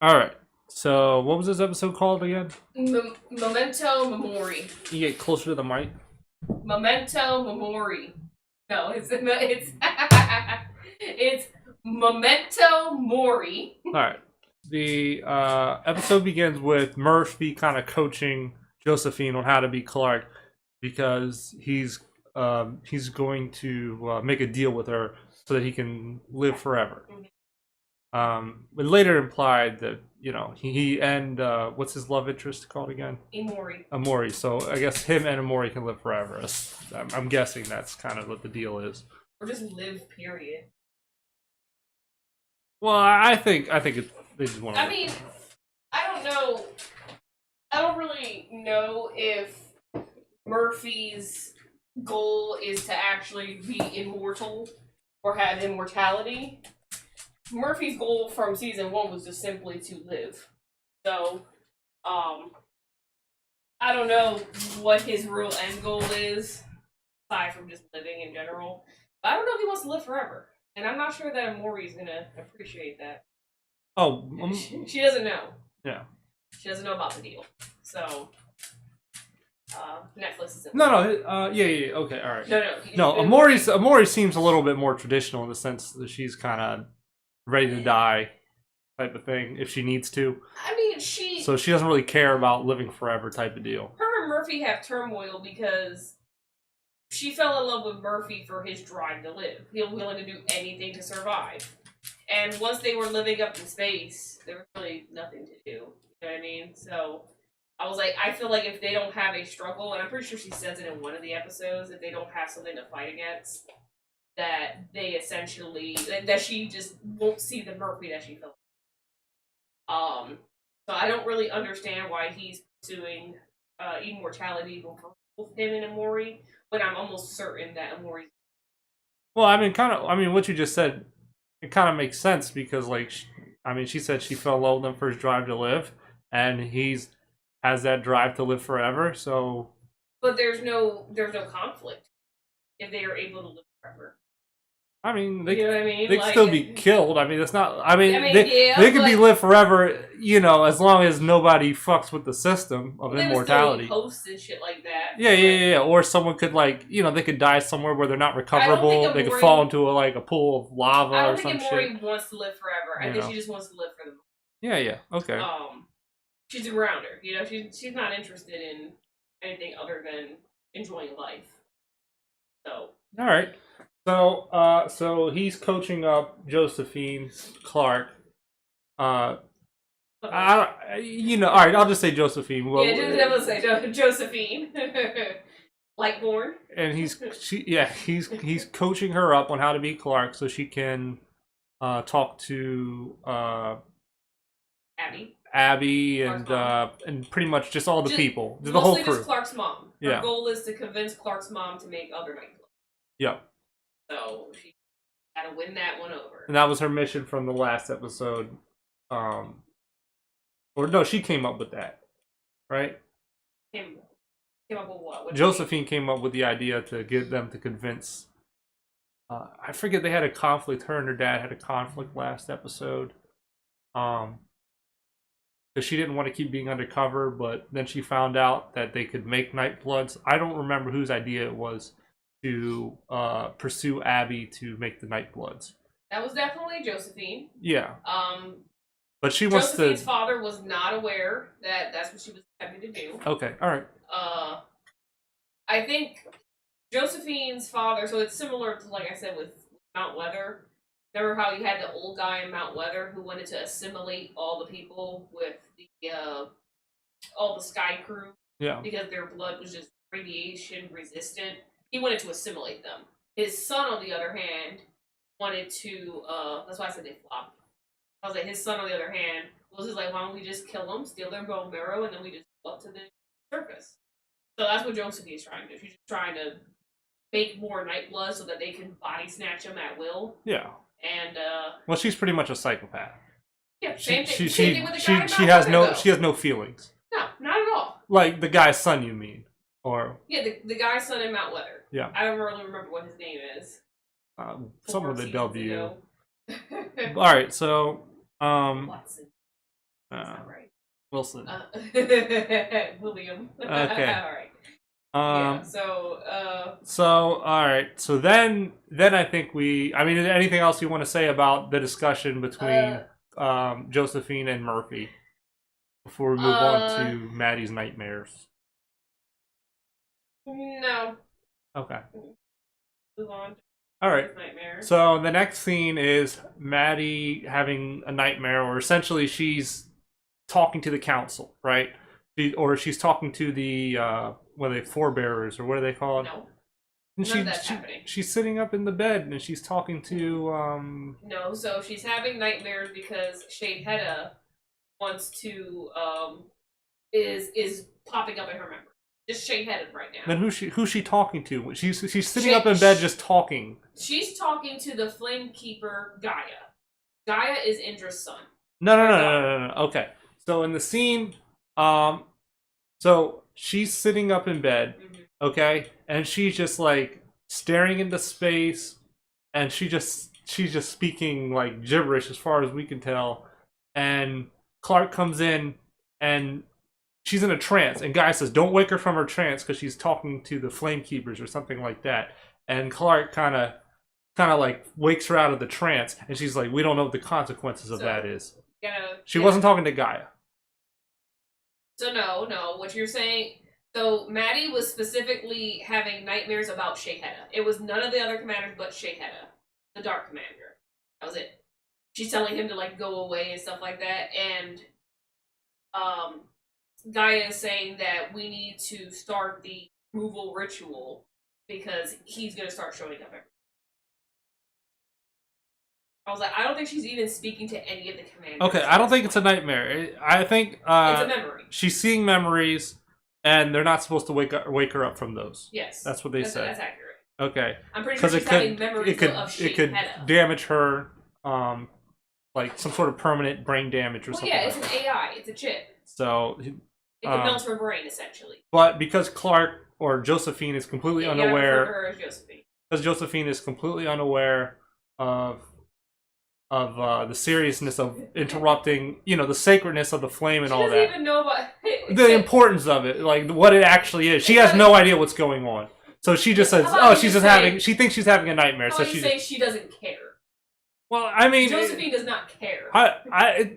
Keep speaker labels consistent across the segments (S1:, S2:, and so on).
S1: All right. So, what was this episode called again?
S2: Memento Mori.
S1: You get closer to the mic.
S2: Memento Mori. No, it's it's Memento Mori.
S1: All right. The episode begins with Murphy kind of coaching Josephine on how to be Clark because he's going to make a deal with her so that he can live forever. But later implied that he and what's his love interest called again? Amori. So I guess him and Amori can live forever. I'm guessing that's kind of what the deal is.
S2: Or just live, period.
S1: Well, I think they just want to.
S2: I mean, I don't know. I don't really know if Murphy's goal is to actually be immortal or have immortality. Murphy's goal from season 1 was just simply to live. So, I don't know what his real end goal is, aside from just living in general. But I don't know if he wants to live forever. And I'm not sure that Amori's gonna appreciate that.
S1: Oh,
S2: she doesn't know.
S1: Yeah.
S2: She doesn't know about the deal. So, Netflix is
S1: yeah, okay, all right.
S2: No,
S1: Amori seems a little bit more traditional in the sense that she's kind of ready to die type of thing if she needs to.
S2: I mean,
S1: so she doesn't really care about living forever type of deal.
S2: Her and Murphy have turmoil because she fell in love with Murphy for his drive to live. He was willing to do anything to survive. And once they were living up in space, there was really nothing to do. You know what I mean? So I was like, I feel like if they don't have a struggle, and I'm pretty sure she says it in one of the episodes, if they don't have something to fight against, that they essentially, that she just won't see the Murphy that she felt. So I don't really understand why he's pursuing immortality for both him and Amori, but I'm almost certain that Amori.
S1: Well, what you just said, it kind of makes sense because, she said she fell in love with him for his drive to live, and has that drive to live forever. So,
S2: but there's no conflict if they are able to live forever.
S1: I mean, they
S2: could
S1: still be killed. I mean, it's not. They could be live forever, as long as nobody fucks with the system of immortality.
S2: Posts and shit like that.
S1: Yeah. Or someone could they could die somewhere where they're not recoverable. They could fall into a pool of lava or some shit.
S2: I don't think Amori wants to live forever. I think she just wants to live for the moment.
S1: Yeah. Okay.
S2: She's a grounder. She's not interested in anything other than enjoying life. So.
S1: All right. So he's coaching up Josephine Clark. All right, I'll just say Josephine.
S2: Well, yeah, just say Josephine. Lightborn.
S1: And he's coaching her up on how to be Clark so she can talk to Abby and pretty much just all the people, the whole crew.
S2: Just Clark's mom. Her goal is to convince Clark's mom to make other nightclubs.
S1: Yeah.
S2: So she got to win that one over.
S1: And that was her mission from the last episode. Or no, she came up with that, right?
S2: Came up with what?
S1: Josephine came up with the idea to get them to convince. I forget, they had a conflict. Her and her dad had a conflict last episode. Because she didn't want to keep being undercover, but then she found out that they could make Nightbloods. I don't remember whose idea it was to pursue Abby to make the Nightbloods.
S2: That was definitely Josephine.
S1: Yeah. But Josephine's
S2: father was not aware that that's what she was attempting to do.
S1: Okay, all right.
S2: I think Josephine's father, so it's similar to, like I said, with Mount Weather. Remember how you had the old guy in Mount Weather who wanted to assimilate all the people with all the Sky Crew?
S1: Yeah.
S2: Because their blood was just radiation resistant. He wanted to assimilate them. His son, on the other hand, wanted to, that's why I said they flopped. I was like, his son, on the other hand, was just like, why don't we just kill them, steal their bone marrow, and then we just go up to the surface. So that's what Josephine is trying to do. She's just trying to make more Nightblood so that they can body snatch them at will.
S1: Yeah.
S2: And,
S1: well, she's pretty much a psychopath.
S2: Yeah, same thing with the guy
S1: she has no feelings.
S2: No, not at all.
S1: Like the guy's son, you mean? Or
S2: yeah, the guy's son in Mount Weather.
S1: Yeah.
S2: I don't really remember what his name is.
S1: Something with a W. All right, so
S2: Watson. That's not right.
S1: Wilson.
S2: William.
S1: Okay.
S2: All right.
S1: Yeah.
S2: So
S1: all right. So then I think I mean, is there anything else you want to say about the discussion between Josephine and Murphy before we move on to Maddie's nightmares?
S2: No.
S1: Okay.
S2: Move on.
S1: All right.
S2: Nightmare.
S1: So the next scene is Maddie having a nightmare, or essentially she's talking to the council, right? Or she's talking to the what are they, forebearers, or what are they called?
S2: No.
S1: And
S2: None of that's happening.
S1: She's sitting up in the bed and she's talking to
S2: No, so she's having nightmares because Shade Hedda wants to is popping up in her memory. Just Shade Hedda right now.
S1: Then who's she talking to? She's sitting up in bed just talking.
S2: She's talking to the Flamekeeper Gaia. Gaia is Indra's son.
S1: No. Okay. So in the scene, so she's sitting up in bed, okay, and she's just like staring into space, and she's just speaking like gibberish as far as we can tell. And Clark comes in, and she's in a trance, and Guy says, "Don't wake her from her trance," because she's talking to the Flamekeepers or something like that. And Clark kind of like wakes her out of the trance, and she's like, "We don't know what the consequences of that is." She wasn't talking to Gaia.
S2: So no, what you're saying. So Maddie was specifically having nightmares about Shade Hedda. It was none of the other commanders but Shade Hedda, the Dark Commander. That was it. She's telling him to like go away and stuff like that, and Gaia is saying that we need to start the removal ritual because he's gonna start showing up everywhere. I was like, I don't think she's even speaking to any of the commanders.
S1: Okay, I don't think it's a nightmare. I think
S2: it's a memory.
S1: She's seeing memories, and they're not supposed to wake her up from those.
S2: Yes,
S1: that's what they said.
S2: That's accurate.
S1: Okay,
S2: I'm pretty sure she's having memories of Shade Hedda.
S1: Damage her, like some sort of permanent brain damage or something.
S2: Yeah, it's an AI. It's a chip.
S1: So
S2: it can melt her brain essentially.
S1: But because Clark or Josephine is completely unaware,
S2: her as Josephine.
S1: Because Josephine is completely unaware of the seriousness of interrupting, the sacredness of the flame and all that.
S2: She doesn't even know about
S1: the importance of it, like what it actually is. She has no idea what's going on, so she just says, "Oh, she thinks she's having a nightmare." So
S2: she doesn't care.
S1: Well, I mean,
S2: Josephine does not care.
S1: I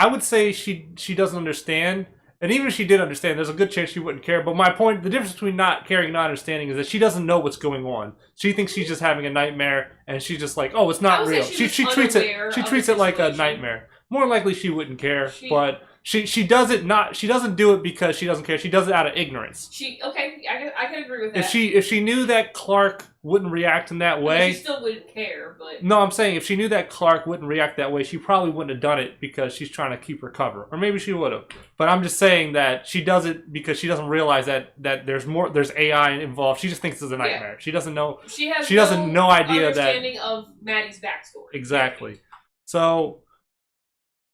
S1: would say she doesn't understand. And even if she did understand, there's a good chance she wouldn't care. But my point, the difference between not caring and not understanding is that she doesn't know what's going on. She thinks she's just having a nightmare, and she's just like, "Oh, it's not real." She treats it like a nightmare. More likely, she wouldn't care, but she does it not. She doesn't do it because she doesn't care. She does it out of ignorance.
S2: I can agree with that.
S1: If she knew that Clark wouldn't react in that way,
S2: she still wouldn't care. But
S1: no, I'm saying if she knew that Clark wouldn't react that way, she probably wouldn't have done it because she's trying to keep her cover, or maybe she would have. But I'm just saying that she does it because she doesn't realize that there's AI involved. She just thinks it's a nightmare. Yeah. She doesn't know.
S2: She has
S1: no idea
S2: understanding of Maddie's backstory.
S1: Exactly. So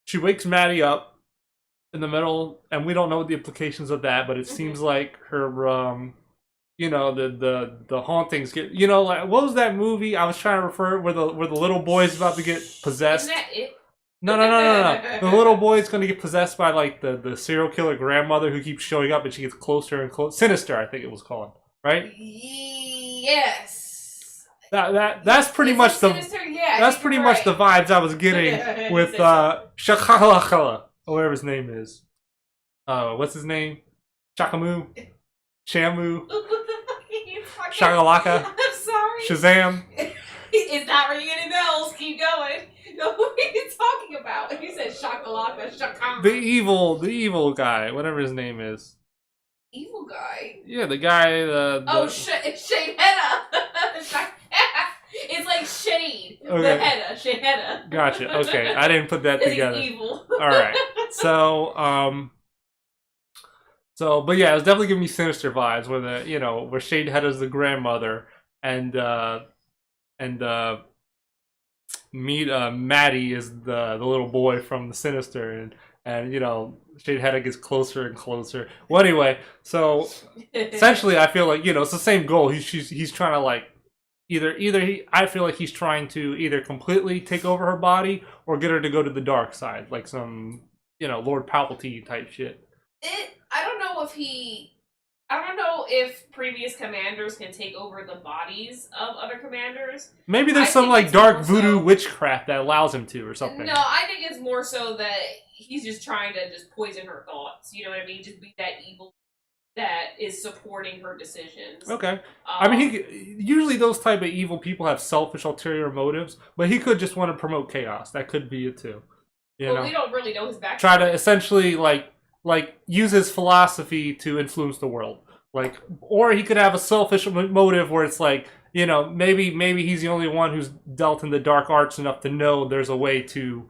S1: she wakes Maddie up in the middle, and we don't know what the implications of that, but it seems like her the hauntings get, like, what was that movie I was trying to refer where the little boy's about to get possessed?
S2: Isn't that it?
S1: No. The little boy's going to get possessed by like the serial killer grandmother who keeps showing up, and she gets closer and closer. Sinister, I think it was called, right?
S2: Yes.
S1: That's pretty much
S2: Sinister,
S1: that's pretty much the vibes I was getting with Shakalakala, or whatever his name is. What's his name? Shakamu? Shamu? Shakalaka?
S2: I'm sorry.
S1: Shazam?
S2: It's not ringing any bells. Keep going. No, what are you talking about? You said Shakalaka, Shakamu.
S1: The evil guy, whatever his name is.
S2: Evil guy?
S1: Yeah, the guy,
S2: it's Shade Hedda. It's like Shade. Okay. The Hedda. Shade Hedda.
S1: Gotcha. Okay, I didn't put that together.
S2: He's evil.
S1: Alright. But yeah, it was definitely giving me Sinister vibes where Shade Hedda's the grandmother and Maddie is the little boy from the Sinister, and Shade Hedda gets closer and closer. Well, anyway, so essentially I feel like it's the same goal. He's trying to like I feel like he's trying to either completely take over her body or get her to go to the dark side, like some Lord Palpatine type shit.
S2: I don't know if I don't know if previous commanders can take over the bodies of other commanders.
S1: Maybe there's
S2: I
S1: some
S2: think
S1: like
S2: it's
S1: dark
S2: more
S1: voodoo
S2: so-
S1: witchcraft that allows him to, or something.
S2: No, I think it's more so that he's just trying to just poison her thoughts. You know what I mean? Just be that evil that is supporting her decisions.
S1: Okay. I mean, usually those type of evil people have selfish ulterior motives, but he could just want to promote chaos. That could be it too.
S2: Well, we don't really know his backstory.
S1: Try to essentially like use his philosophy to influence the world. Like, or he could have a selfish motive where it's like, maybe he's the only one who's dealt in the dark arts enough to know there's a way to,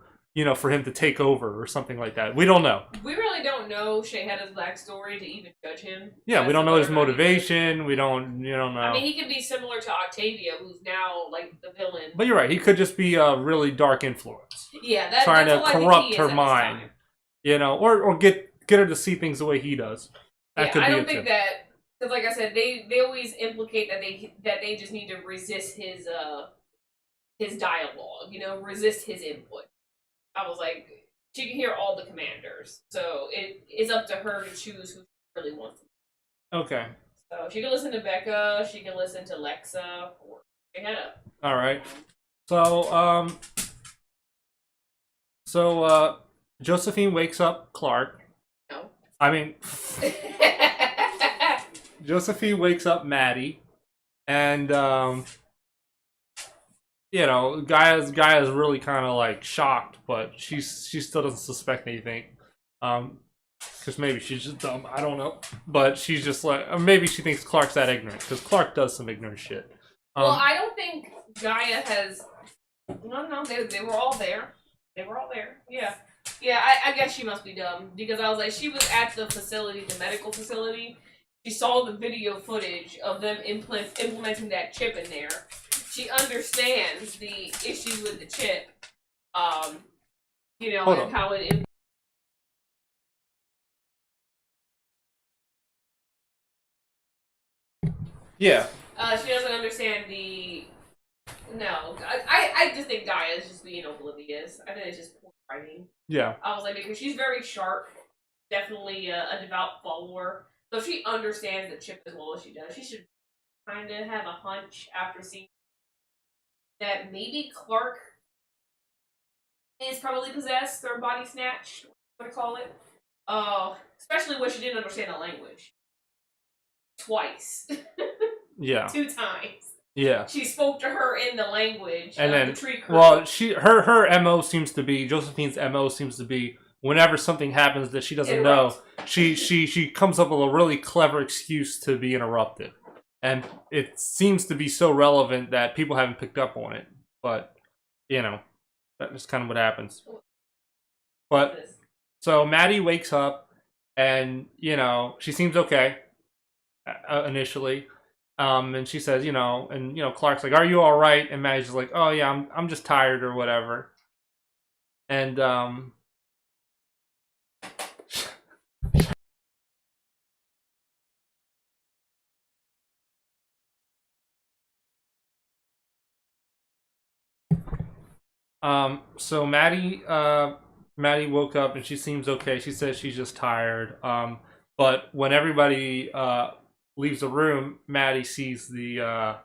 S1: for him to take over or something like that. We don't know.
S2: We really don't know Shayheda's backstory to even judge him.
S1: Yeah, we don't know his motivation. We don't know.
S2: I mean, he could be similar to Octavia, who's now like the villain.
S1: But you're right. He could just be a really dark influence.
S2: Yeah,
S1: trying
S2: that's
S1: to corrupt her mind. Or get her to see things the way he does. That could be
S2: I don't
S1: it
S2: think
S1: too.
S2: that, because like I said, they always implicate that they just need to resist his dialogue. Resist his input. I was like, she can hear all the commanders, so it's up to her to choose who she really wants to.
S1: Okay.
S2: So she can listen to Becca, she can listen to Lexa, or Shayheda.
S1: All right. So Josephine wakes up Clark.
S2: No.
S1: I mean, Josephine wakes up Maddie, and Gaia's really kind of like shocked, but she still doesn't suspect anything. Because maybe she's just dumb. I don't know. But she's just like, or maybe she thinks Clark's that ignorant, because Clark does some ignorant shit.
S2: Well, I don't think Gaia has. No, they were all there. They were all there. Yeah. Yeah, I guess she must be dumb, because I was like, she was at the facility, the medical facility. She saw the video footage of them implementing that chip in there. She understands the issues with the chip, and how it.
S1: Yeah.
S2: She doesn't understand the. No, I just think Gaia is just being oblivious. I think it's just poor writing.
S1: Yeah.
S2: I was like, because she's very sharp, definitely a devout follower. So if she understands the chip as well as she does, she should kind of have a hunch after seeing that maybe Clark is probably possessed or body snatched, what to call it. Especially when she didn't understand the language. Twice.
S1: Yeah.
S2: 2 times.
S1: Yeah.
S2: She spoke to her in the language
S1: and
S2: of
S1: then,
S2: the tree crew.
S1: Well, her MO seems to be, Josephine's MO seems to be, whenever something happens that she doesn't know, she comes up with a really clever excuse to be interrupted. And it seems to be so relevant that people haven't picked up on it. But, that's kind of what happens. But, so Maddie wakes up, and, she seems okay, initially. And she says, Clark's like, "Are you all right?" And Maddie's just like, "Oh yeah, I'm just tired or whatever." And so Maddie woke up and she seems okay. She says she's just tired. But when everybody leaves the room, Maddie sees the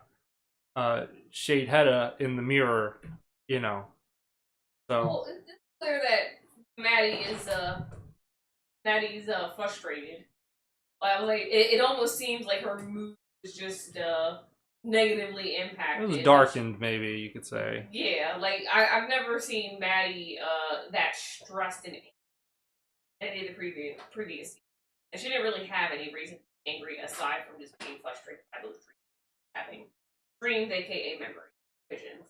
S1: Shade Hedda in the mirror, So.
S2: Well, it's clear that Maddie's frustrated. Like it almost seems like her mood is just negatively impacted.
S1: It was darkened, maybe you could say.
S2: Yeah, like I've never seen Maddie that stressed in any of the previous seasons. And she didn't really have any reason to be angry aside from just being frustrated by those dreams. Having dreams, aka memory visions.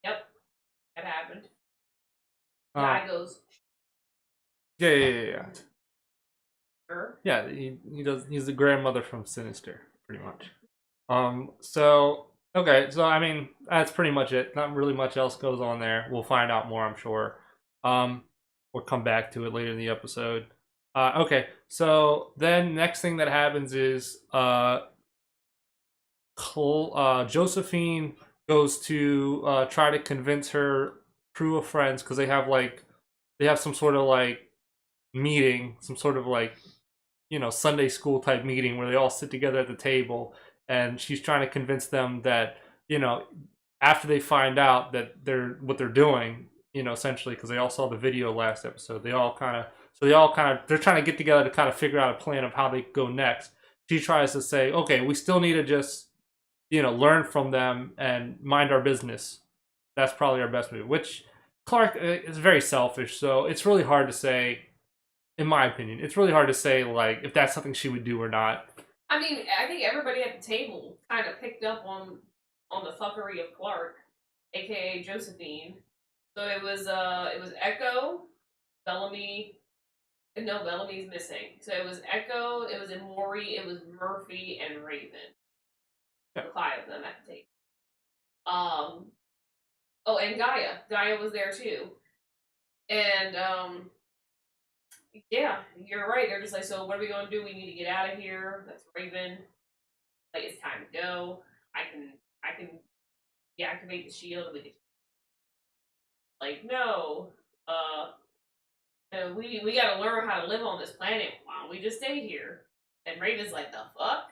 S2: Yep, that happened. Guy goes.
S1: Yeah.
S2: Sure.
S1: Yeah, he does. He's the grandmother from Sinister, pretty much. So okay, so I mean that's pretty much it. Not really much else goes on there. We'll find out more, I'm sure. We'll come back to it later in the episode. Okay, so then next thing that happens is Josephine goes to try to convince her crew of friends because they have some sort of like meeting, some sort of like Sunday school type meeting where they all sit together at the table, and she's trying to convince them that after they find out that they're doing, essentially because they all saw the video last episode, they're trying to get together to kind of figure out a plan of how they go next. She tries to say, okay, we still need to just learn from them and mind our business. That's probably our best move. Which Clark is very selfish, so it's really hard to say. In my opinion, it's really hard to say like if that's something she would do or not.
S2: I mean, I think everybody at the table kind of picked up on the fuckery of Clark, aka Josephine. So it was Echo, Bellamy. No, Bellamy's missing. So it was Echo, it was Mori, it was Murphy, and Raven.
S1: Yeah.
S2: The 5 of them at the table. Oh, and Gaia. Gaia was there too. And yeah, you're right. They're just like, so what are we going to do? We need to get out of here. That's Raven. Like, it's time to go. I can deactivate the shield. We can, like, no. We got to learn how to live on this planet. Why don't we just stay here? And Raven's like, the fuck?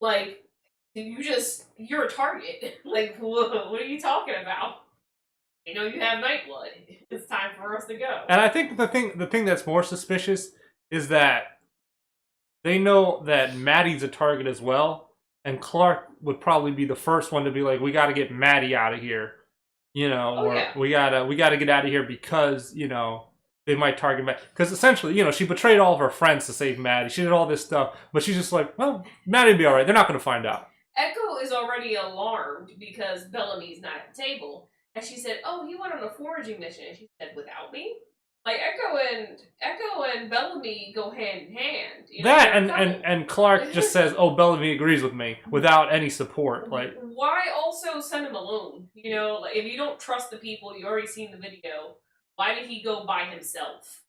S2: Like, you're a target. Like, what are you talking about? You have Nightblood. It's time for us to go.
S1: And I think the thing that's more suspicious is that they know that Maddie's a target as well, and Clark would probably be the first one to be like, "We got to get Maddie out of here,"
S2: Yeah.
S1: we gotta get out of here because they might target Maddie. Because essentially, she betrayed all of her friends to save Maddie. She did all this stuff, but she's just like, "Well, Maddie'll be all right. They're not going to find out."
S2: Echo is already alarmed because Bellamy's not at the table. And she said, "Oh, he went on a foraging mission." And she said, "Without me?" Like Echo and Bellamy go hand in hand.
S1: That and Clark just says, "Oh, Bellamy agrees with me," without any support. Like,
S2: why also send him alone? Like if you don't trust the people, you already seen the video. Why did he go by himself?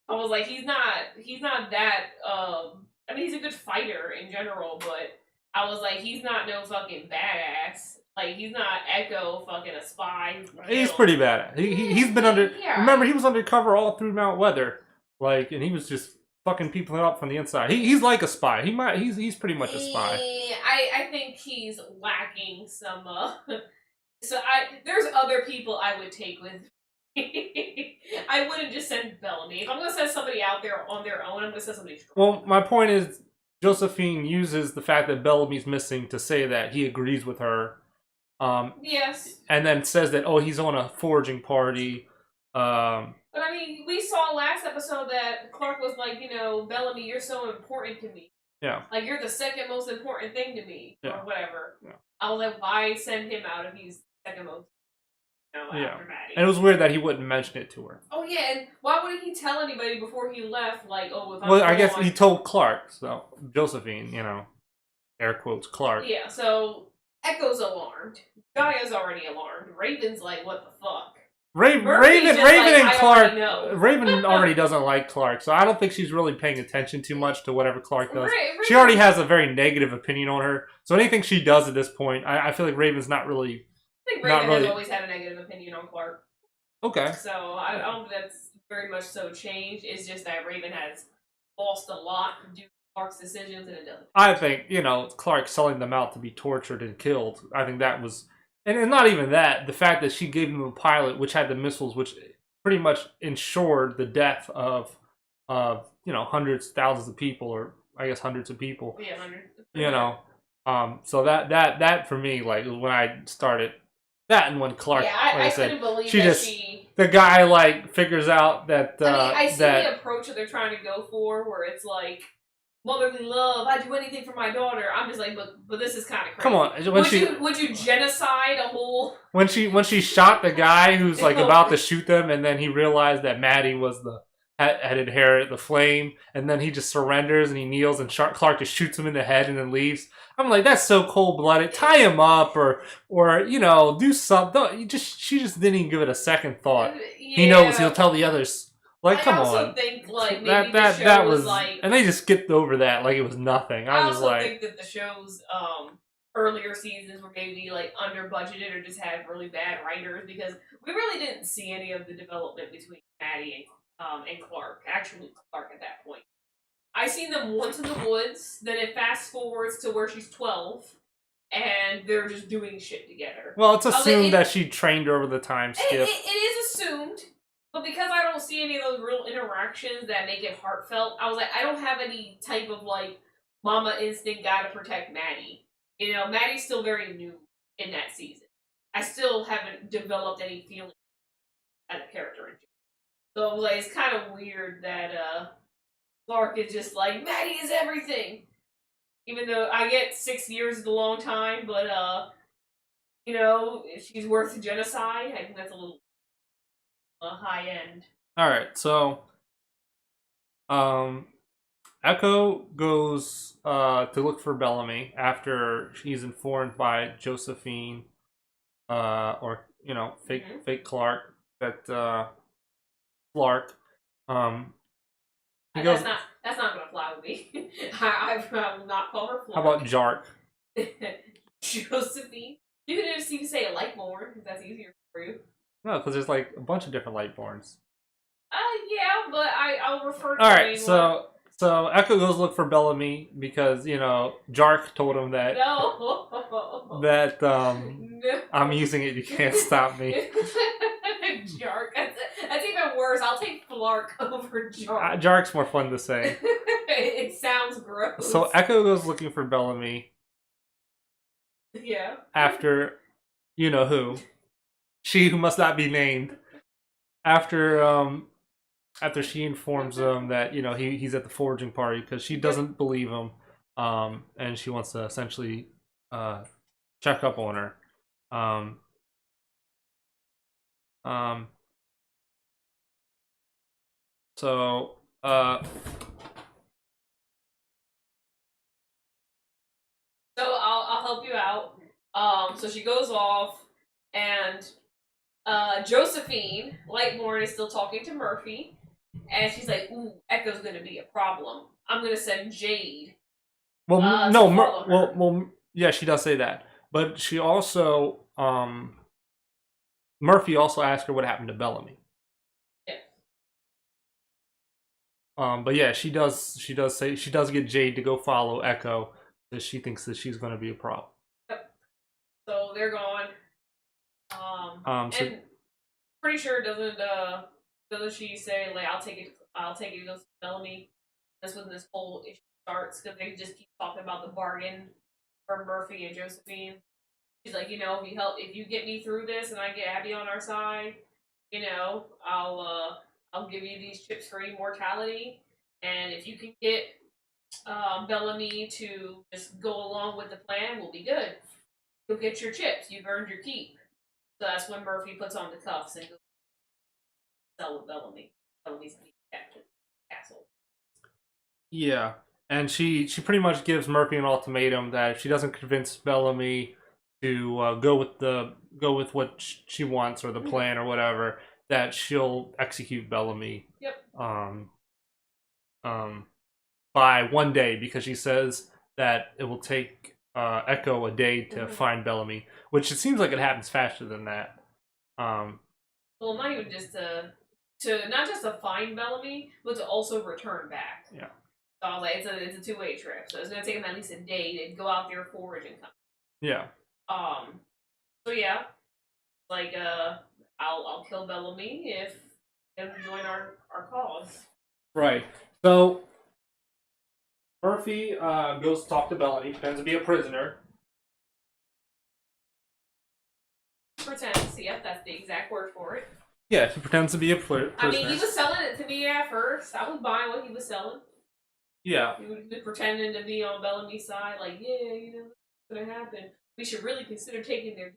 S2: I was like, he's not that. I mean, he's a good fighter in general, but I was like, he's not no fucking badass. Like, he's not Echo, fucking a spy.
S1: He's pretty bad. He's been under. Yeah. Remember, he was undercover all through Mount Weather, like, and he was just fucking people up from the inside. He's like a spy. He's pretty much a spy.
S2: I think he's lacking some. There's other people I would take with. I wouldn't just send Bellamy. If I'm gonna send somebody out there on their own, I'm gonna send somebody strong.
S1: Well, my point is, Josephine uses the fact that Bellamy's missing to say that he agrees with her.
S2: Yes.
S1: And then says that, oh, he's on a foraging party.
S2: But I mean, we saw last episode that Clark was like, Bellamy, you're so important to me.
S1: Yeah.
S2: Like, you're the second most important thing to me.
S1: Yeah.
S2: Or whatever.
S1: Yeah.
S2: I was like, why send him out if he's second most, after Maddie?
S1: And it was weird that he wouldn't mention it to her.
S2: Oh, yeah, and why wouldn't he tell anybody before he left, like, oh, if I'm
S1: Well, I guess he told Clark, so Josephine, air quotes, Clark.
S2: Yeah, so Echo's alarmed. Gaia's already alarmed. Raven's like, what the fuck?
S1: Raven and Clark. Raven already doesn't like Clark, so I don't think she's really paying attention too much to whatever Clark does. She already has a very negative opinion on her, so anything she does at this point, I feel like Raven's not really.
S2: I think Raven has always had a negative opinion on Clark.
S1: Okay.
S2: So I don't think that's very much so changed. It's just that Raven has lost a lot due to Clark's decisions, and it doesn't.
S1: I think, Clark selling them out to be tortured and killed. I think that was. And not even that, the fact that she gave him a pilot which had the missiles, which pretty much ensured the death of hundreds, thousands of people, or I guess hundreds of people.
S2: Yeah, hundreds.
S1: So that for me, like when I started that, and when Clark,
S2: I couldn't believe
S1: the guy like figures out that.
S2: I see the approach that they're trying to go for, where it's like motherly love. I'd do anything for my daughter. I'm just like, but this is kind of crazy.
S1: Come on,
S2: would you genocide a whole?
S1: When she shot the guy who's like about to shoot them, and then he realized that Maddie was had inherited the flame, and then he just surrenders and he kneels, and Clark just shoots him in the head and then leaves. I'm like, that's so cold blooded. Tie him up, or do something. She just didn't even give it a second thought.
S2: Yeah.
S1: He knows. He'll tell the others. Like, come
S2: I also
S1: on.
S2: think like maybe
S1: That
S2: the show
S1: was,
S2: is like.
S1: and they just skipped over that like it was nothing.
S2: I
S1: I was
S2: also
S1: like,
S2: think that the show's earlier seasons were maybe like under budgeted or just had really bad writers because we really didn't see any of the development between Maddie and Clark. Actually, Clark at that point. I seen them once in the woods. Then it fast forwards to where she's 12, and they're just doing shit together.
S1: well, it's
S2: I was like,
S1: assumed that she trained over the time skip.
S2: It is assumed, but because I don't see any of those real interactions that make it heartfelt, I was like, I don't have any type of like mama instinct, gotta protect Maddie. You know, Maddie's still very new in that season. I still haven't developed any feeling as a character in general. So I was like, it's kind of weird that Clark is just like, Maddie is everything. Even though I get 6 years is a long time, but you know, if she's worth genocide, I think that's a little high end.
S1: All right, so Echo goes to look for Bellamy after he's informed by Josephine, or you know, fake Clark, that Clark, he goes.
S2: That's not gonna fly with me. I will not call her Clark.
S1: How about Jark?
S2: Josephine? You can just even say it like more if that's easier for you.
S1: No, because there's like a bunch of different Lightborns.
S2: Yeah, but I'll refer to
S1: All
S2: the
S1: right,
S2: main
S1: so Echo goes look for Bellamy because you know Jark told him that
S2: no.
S1: no. I'm using it. You can't stop me.
S2: Jark. That's even worse. I'll take Flark over Jark.
S1: Jark's more fun to say.
S2: It sounds gross.
S1: So Echo goes looking for Bellamy.
S2: Yeah.
S1: After, you know who, she who must not be named. After she informs him that you know he's at the foraging party because she doesn't believe him, and she wants to essentially check up on her. So
S2: I'll help you out. So she goes off, and Josephine Lightborn is still talking to Murphy, and she's like, "Ooh, Echo's gonna be a problem. I'm gonna send Jade."
S1: well,
S2: to follow her."
S1: well, yeah, she does say that, but she also Murphy also asked her what happened to Bellamy.
S2: Yeah.
S1: But yeah, she does say she does get Jade to go follow Echo because she thinks that she's going to be a problem.
S2: Yep. So they're gone. And pretty sure doesn't she say like I'll take it to go see Bellamy. That's when this whole issue starts because they just keep talking about the bargain for Murphy and Josephine. She's like, you know, if you get me through this and I get Abby on our side, you know, I'll give you these chips for immortality, and if you can get Bellamy to just go along with the plan, we'll be good. You'll get your chips. You've earned your keep. So that's when Murphy puts on the cuffs and goes sell with Bellamy. Bellamy's captain castle.
S1: Yeah, and she pretty much gives Murphy an ultimatum that if she doesn't convince Bellamy to go with what she wants or the plan or whatever, that she'll execute Bellamy.
S2: Yep.
S1: By one day because she says that it will take Echo a day to find Bellamy, which it seems like it happens faster than that.
S2: Well, not even just to not just to find Bellamy, but to also return back.
S1: Yeah.
S2: So I was like, it's a two-way trip. So it's gonna take him at least a day to go out there forage and come.
S1: Yeah.
S2: So yeah, like I'll kill Bellamy if he'll join our cause.
S1: Right. So Murphy goes to talk to Bellamy, pretends to be a prisoner.
S2: Pretends, yep, that's the exact word for it.
S1: Yeah, he pretends to be a prisoner.
S2: I mean, he was selling it to me at first. I was buying what he was selling.
S1: Yeah.
S2: He was pretending to be on Bellamy's side, like, yeah, you know, what's gonna happen. We should really consider taking their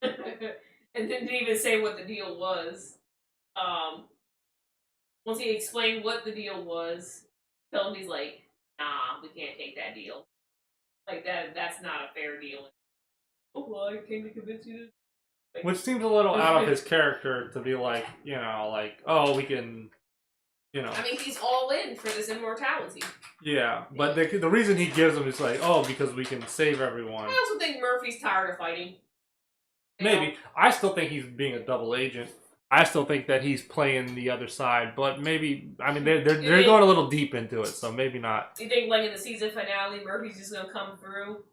S2: and didn't even say what the deal was. Once he explained what the deal was, Bellamy's like, nah, we can't take that deal. Like that's not a fair deal. Oh, well, I came to convince you to.
S1: Which seems a little out of his character to be like, you know, like, oh, we can you know.
S2: I mean, he's all in for this immortality.
S1: Yeah, but the reason he gives them is like, oh, because we can save everyone.
S2: I also think Murphy's tired of fighting.
S1: Maybe. I still think he's being a double agent. I still think that he's playing the other side, but maybe, I mean, they're going a little deep into it, so maybe not.
S2: You think, like, in the season finale, Murphy's just gonna come through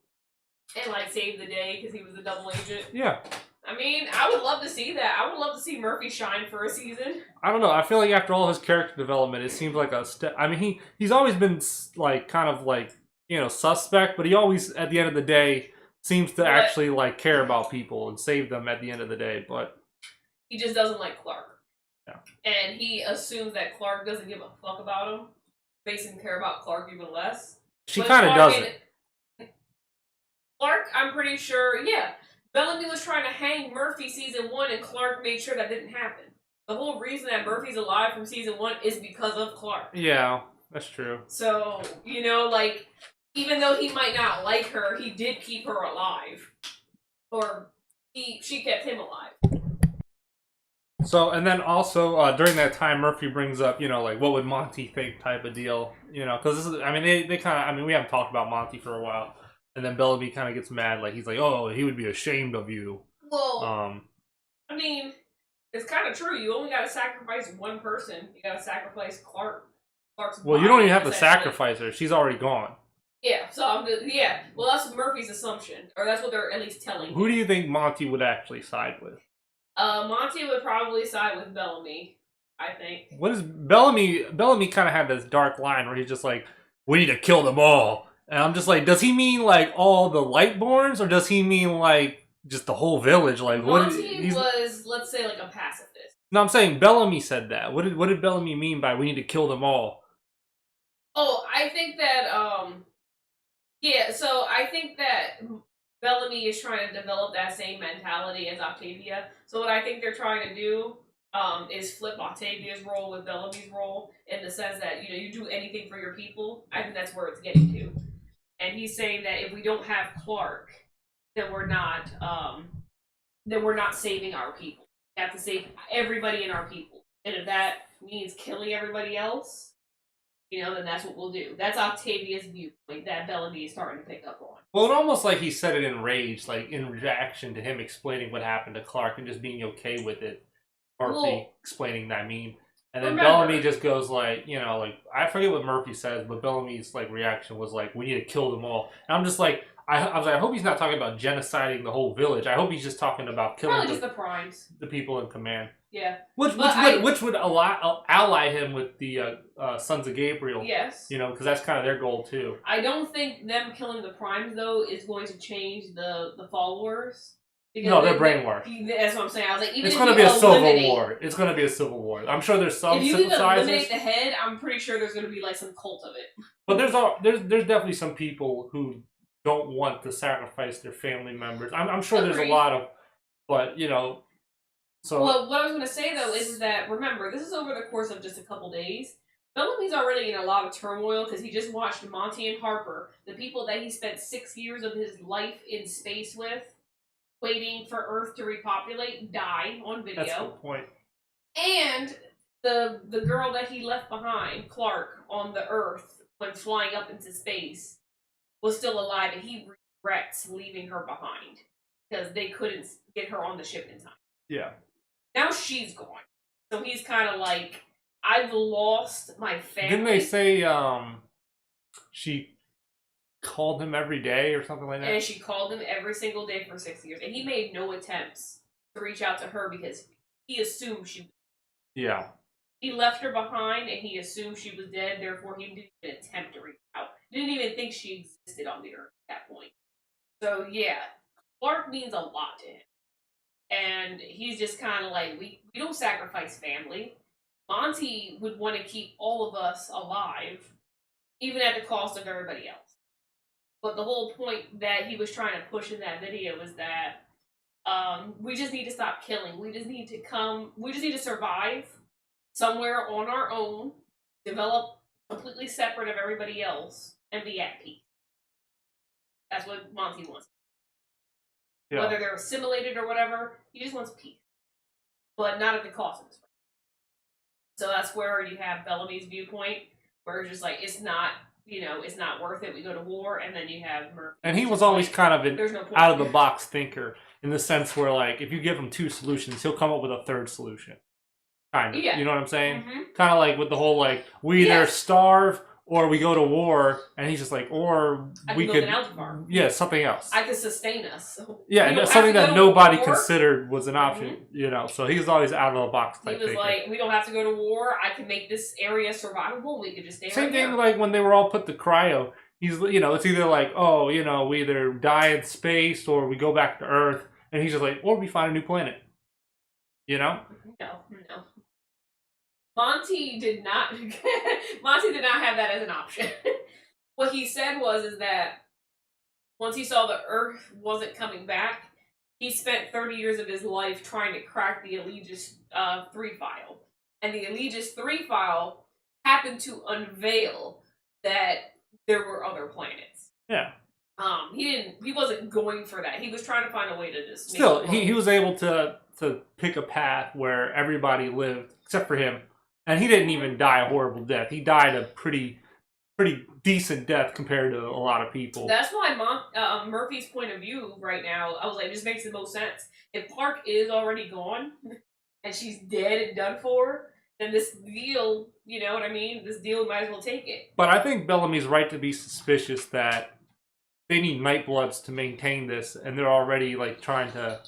S2: and, like, save the day because he was a double agent?
S1: Yeah.
S2: I mean, I would love to see that. I would love to see Murphy shine for a season.
S1: I don't know. I feel like after all his character development, it seems like a step. I mean, he's always been, like, kind of, like, you know, suspect, but he always, at the end of the day, seems to actually, like, care about people and save them at the end of the day, but...
S2: He just doesn't like Clark.
S1: Yeah.
S2: And he assumes that Clark doesn't give a fuck about him. Makes him care about Clark even less.
S1: She kind of doesn't.
S2: Clark, I'm pretty sure, yeah. Bellamy was trying to hang Murphy season 1 and Clark made sure that didn't happen. The whole reason that Murphy's alive from season 1 is because of Clark.
S1: Yeah, that's true.
S2: So, you know, like, even though he might not like her, he did keep her alive. Or she kept him alive.
S1: So, and then also, during that time, Murphy brings up, you know, like, what would Monty think type of deal, you know, because this is, I mean, they kind of, I mean, we haven't talked about Monty for a while, and then Bellamy kind of gets mad, like, he's like, oh, he would be ashamed of you.
S2: Well, I mean, it's kind of true, you only gotta sacrifice one person, you gotta sacrifice Clark's
S1: well, you don't even have to sacrifice her, she's already gone.
S2: Yeah, so I'm just, yeah, well, that's Murphy's assumption, or that's what they're at least telling
S1: Who do you think Monty would actually side with?
S2: Monty would probably side with Bellamy, I think.
S1: What is Bellamy? Bellamy kind of had this dark line where he's just like, "We need to kill them all," and I'm just like, does he mean like all the Lightborns, or does he mean like just the whole village? Like,
S2: Monty was, let's say, like a pacifist.
S1: No, I'm saying Bellamy said that. What did Bellamy mean by we need to kill them all?
S2: Oh, I think that yeah. So I think that Bellamy is trying to develop that same mentality as Octavia. So what I think they're trying to do is flip Octavia's role with Bellamy's role in the sense that, you know, you do anything for your people. I think that's where it's getting to. And he's saying that if we don't have Clark, then we're not saving our people. We have to save everybody in our people. And if that means killing everybody else, you know, then that's what we'll do. That's Octavia's viewpoint that Bellamy is starting to pick up on.
S1: Well, it almost like he said it in rage, like in reaction to him explaining what happened to Clark and just being okay with it. Murphy explaining that meme. And then Bellamy just goes like, you know, like, I forget what Murphy says, but Bellamy's like reaction was like, we need to kill them all. And I'm just like, I was like, I hope he's not talking about genociding the whole village. I hope he's just talking about killing
S2: just the primes,
S1: the people in command.
S2: Yeah,
S1: which would ally him with the Sons of Gabriel.
S2: Yes,
S1: you know, because that's kind of their goal too.
S2: I don't think them killing the primes though is going to change the followers.
S1: No, they're brainwashed.
S2: That's what I'm saying. I was like, even
S1: it's going to be a civil war. It's going to be a civil war. I'm sure there's some sympathizers. If you even eliminate
S2: the head, I'm pretty sure there's going to be like some cult of it.
S1: But there's definitely some people who don't want to sacrifice their family members. I'm sure there's a lot of, but you know. So
S2: well, what I was going to say though is that remember this is over the course of just a couple days. Bellamy's already in a lot of turmoil because he just watched Monty and Harper, the people that he spent 6 years of his life in space with, waiting for Earth to repopulate, die on video.
S1: That's a good point.
S2: And the girl that he left behind, Clark, on the Earth when flying up into space, was still alive, and he regrets leaving her behind because they couldn't get her on the ship in time.
S1: Yeah.
S2: Now she's gone, so he's kind of like, I've lost my family.
S1: Didn't they say she called him every day or something like that?
S2: And she called him every single day for 6 years, and he made no attempts to reach out to her because he assumed she was dead.
S1: Yeah.
S2: He left her behind, and he assumed she was dead, therefore he didn't even attempt to reach out. Didn't even think she existed on the Earth at that point. So, yeah, Clark means a lot to him. And he's just kind of like, we don't sacrifice family. Monty would want to keep all of us alive, even at the cost of everybody else. But the whole point that he was trying to push in that video is that we just need to stop killing. We just need to survive somewhere on our own, develop completely separate of everybody else, and be at peace. That's what Monty wants. Yeah. Whether they're assimilated or whatever, he just wants peace. But not at the cost of his friends. So that's where you have Bellamy's viewpoint, where it's just like it's not, it's not worth it. We go to war, and then you have Murphy.
S1: And he was always
S2: like,
S1: kind of an
S2: there's no point.
S1: out of the box thinker in the sense where, like, if you give him 2 solutions, he'll come up with a 3rd solution. Kind of.
S2: Yeah.
S1: You know what I'm saying?
S2: Mm-hmm.
S1: Kind of like with the whole, like, we either starve or we go to war, and he's just like, or we could,
S2: an algae farm.
S1: Yeah, something else.
S2: I could sustain us. So
S1: yeah, and that's something that nobody considered was an option, So he was always out of the box type.
S2: He was like, we don't have to go to war. I can make this area survivable. We could just stay.
S1: Same thing, like when they were all put to cryo. He's, it's either like, oh, we either die in space or we go back to Earth, and he's just like, or we find a new planet.
S2: No. Monty did not. Monty did not have that as an option. What he said is that once he saw the Earth wasn't coming back, he spent 30 years of his life trying to crack the Aegis 3 file, and the Aegis 3 file happened to unveil that there were other planets.
S1: Yeah.
S2: He wasn't going for that. He was trying to find a way to just.
S1: Still, he was able to pick a path where everybody lived except for him. And he didn't even die a horrible death. He died a pretty decent death compared to a lot of people.
S2: That's why Murphy's point of view right now, I was like, it just makes the most sense. If Clark is already gone, and she's dead and done for, then this deal, you know what I mean? This deal, we might as well take it.
S1: But I think Bellamy's right to be suspicious that they need Nightbloods to maintain this, and they're already, like, trying to...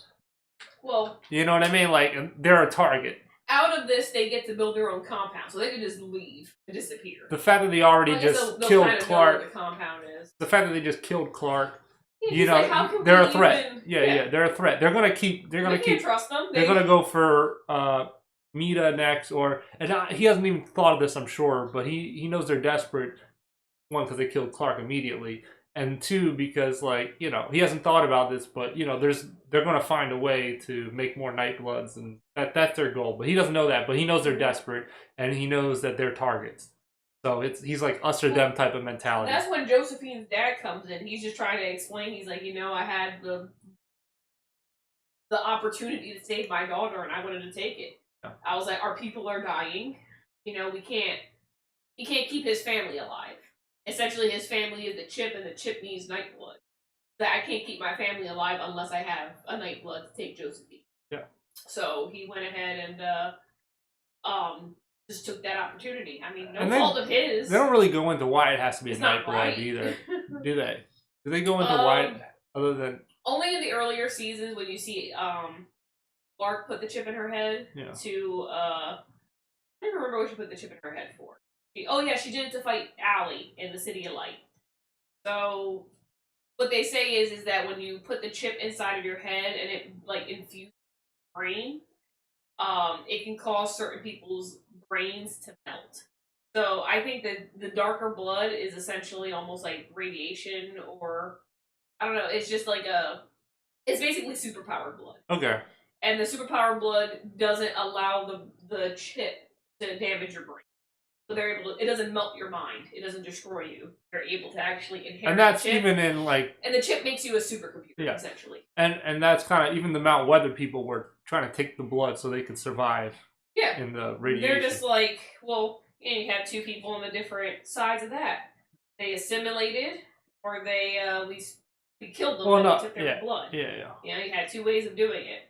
S2: Well...
S1: You know what I mean? Like, they're a target.
S2: Out of this, they get to build their own compound, so they can just leave and disappear.
S1: The fact that they already just killed Clark.
S2: The compound is.
S1: The fact that they just killed Clark.
S2: Yeah, like,
S1: they're a threat. Yeah, they're a threat. They're gonna keep. They're gonna keep.
S2: Can't trust them.
S1: They're gonna go for Mita next, he hasn't even thought of this, I'm sure, but he knows they're desperate. 1, because they killed Clark immediately, and 2, because he hasn't thought about this, but they're gonna find a way to make more Nightbloods, and that's their goal. But he doesn't know that. But he knows they're desperate, and he knows that they're targets. So he's like us or them type of mentality.
S2: That's when Josephine's dad comes in. He's just trying to explain. He's like, I had the opportunity to save my daughter, and I wanted to take it. Yeah. I was like, our people are dying. He can't keep his family alive. Essentially, his family is the chip, and the chip needs Nightblood. That I can't keep my family alive unless I have a Nightblood to take Josephine.
S1: Yeah.
S2: So he went ahead and just took that opportunity. I mean, no fault of his.
S1: They don't really go into why it has to be a Nightblood
S2: right.
S1: either, do they? Do they go into why other than
S2: only in the earlier seasons when you see Clark put the chip in her head to I don't remember what she put the chip in her head for. She did it to fight Allie in the City of Light. So what they say is that when you put the chip inside of your head and it infuses your brain, it can cause certain people's brains to melt. So I think that the darker blood is essentially almost like radiation, or I don't know. It's just it's basically superpowered blood.
S1: Okay.
S2: And the superpowered blood doesn't allow the chip to damage your brain. So they're able to. It doesn't melt your mind. It doesn't destroy you. They're able to actually inherit.
S1: And that's
S2: the chip.
S1: even in
S2: And the chip makes you a supercomputer, essentially.
S1: And that's kind of even the Mount Weather people were trying to take the blood so they could survive.
S2: Yeah.
S1: In the radiation.
S2: They're just like, well, you had 2 people on the different sides of that. They assimilated, or they we killed them and they took their blood.
S1: Yeah.
S2: You had 2 ways of doing it.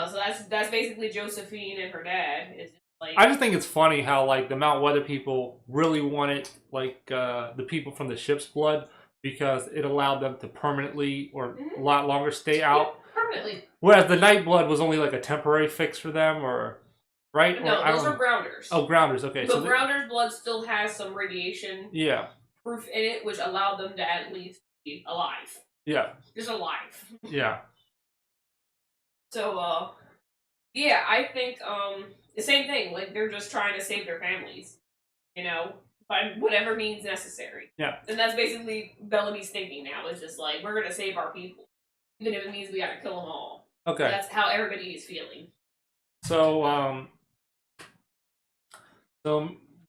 S2: So that's basically Josephine and her dad. It's
S1: I just think it's funny how the Mount Weather people really wanted the people from the ship's blood because it allowed them to permanently or a lot longer stay out.
S2: Yeah, permanently.
S1: Whereas the Nightblood was only a temporary fix for them, or right?
S2: No, those are grounders.
S1: Oh, grounders. Okay,
S2: but grounders' blood still has some radiation.
S1: Yeah.
S2: Proof in it, which allowed them to at least be alive.
S1: Yeah.
S2: Just alive.
S1: Yeah.
S2: So, I think the same thing. They're just trying to save their families, by whatever means necessary.
S1: Yeah.
S2: And that's basically Bellamy's thinking now. It's just we're gonna save our people, even if it means we gotta kill them all.
S1: Okay.
S2: That's how everybody is feeling.
S1: So,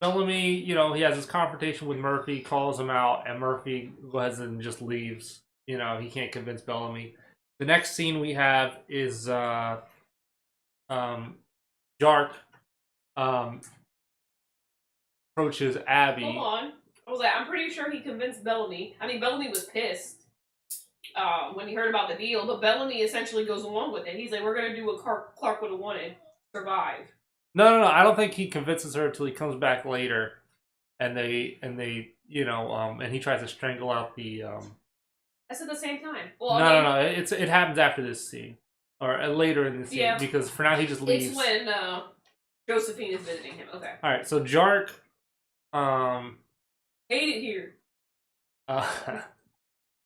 S1: Bellamy, he has this confrontation with Murphy, calls him out, and Murphy goes and just leaves. He can't convince Bellamy. The next scene we have is Jark approaches Abby.
S2: Hold on. I was like, I'm pretty sure he convinced Bellamy. I mean, Bellamy was pissed when he heard about the deal, but Bellamy essentially goes along with it. He's like, we're going to do what Clark would have wanted. Survive.
S1: No. I don't think he convinces her until he comes back later, and they, and he tries to strangle out the.
S2: That's at the same time. Well,
S1: no. It happens after this scene, or later in the scene, because for now he just leaves.
S2: It's when Josephine is visiting him. Okay.
S1: All right, so Jark.
S2: Hate it here.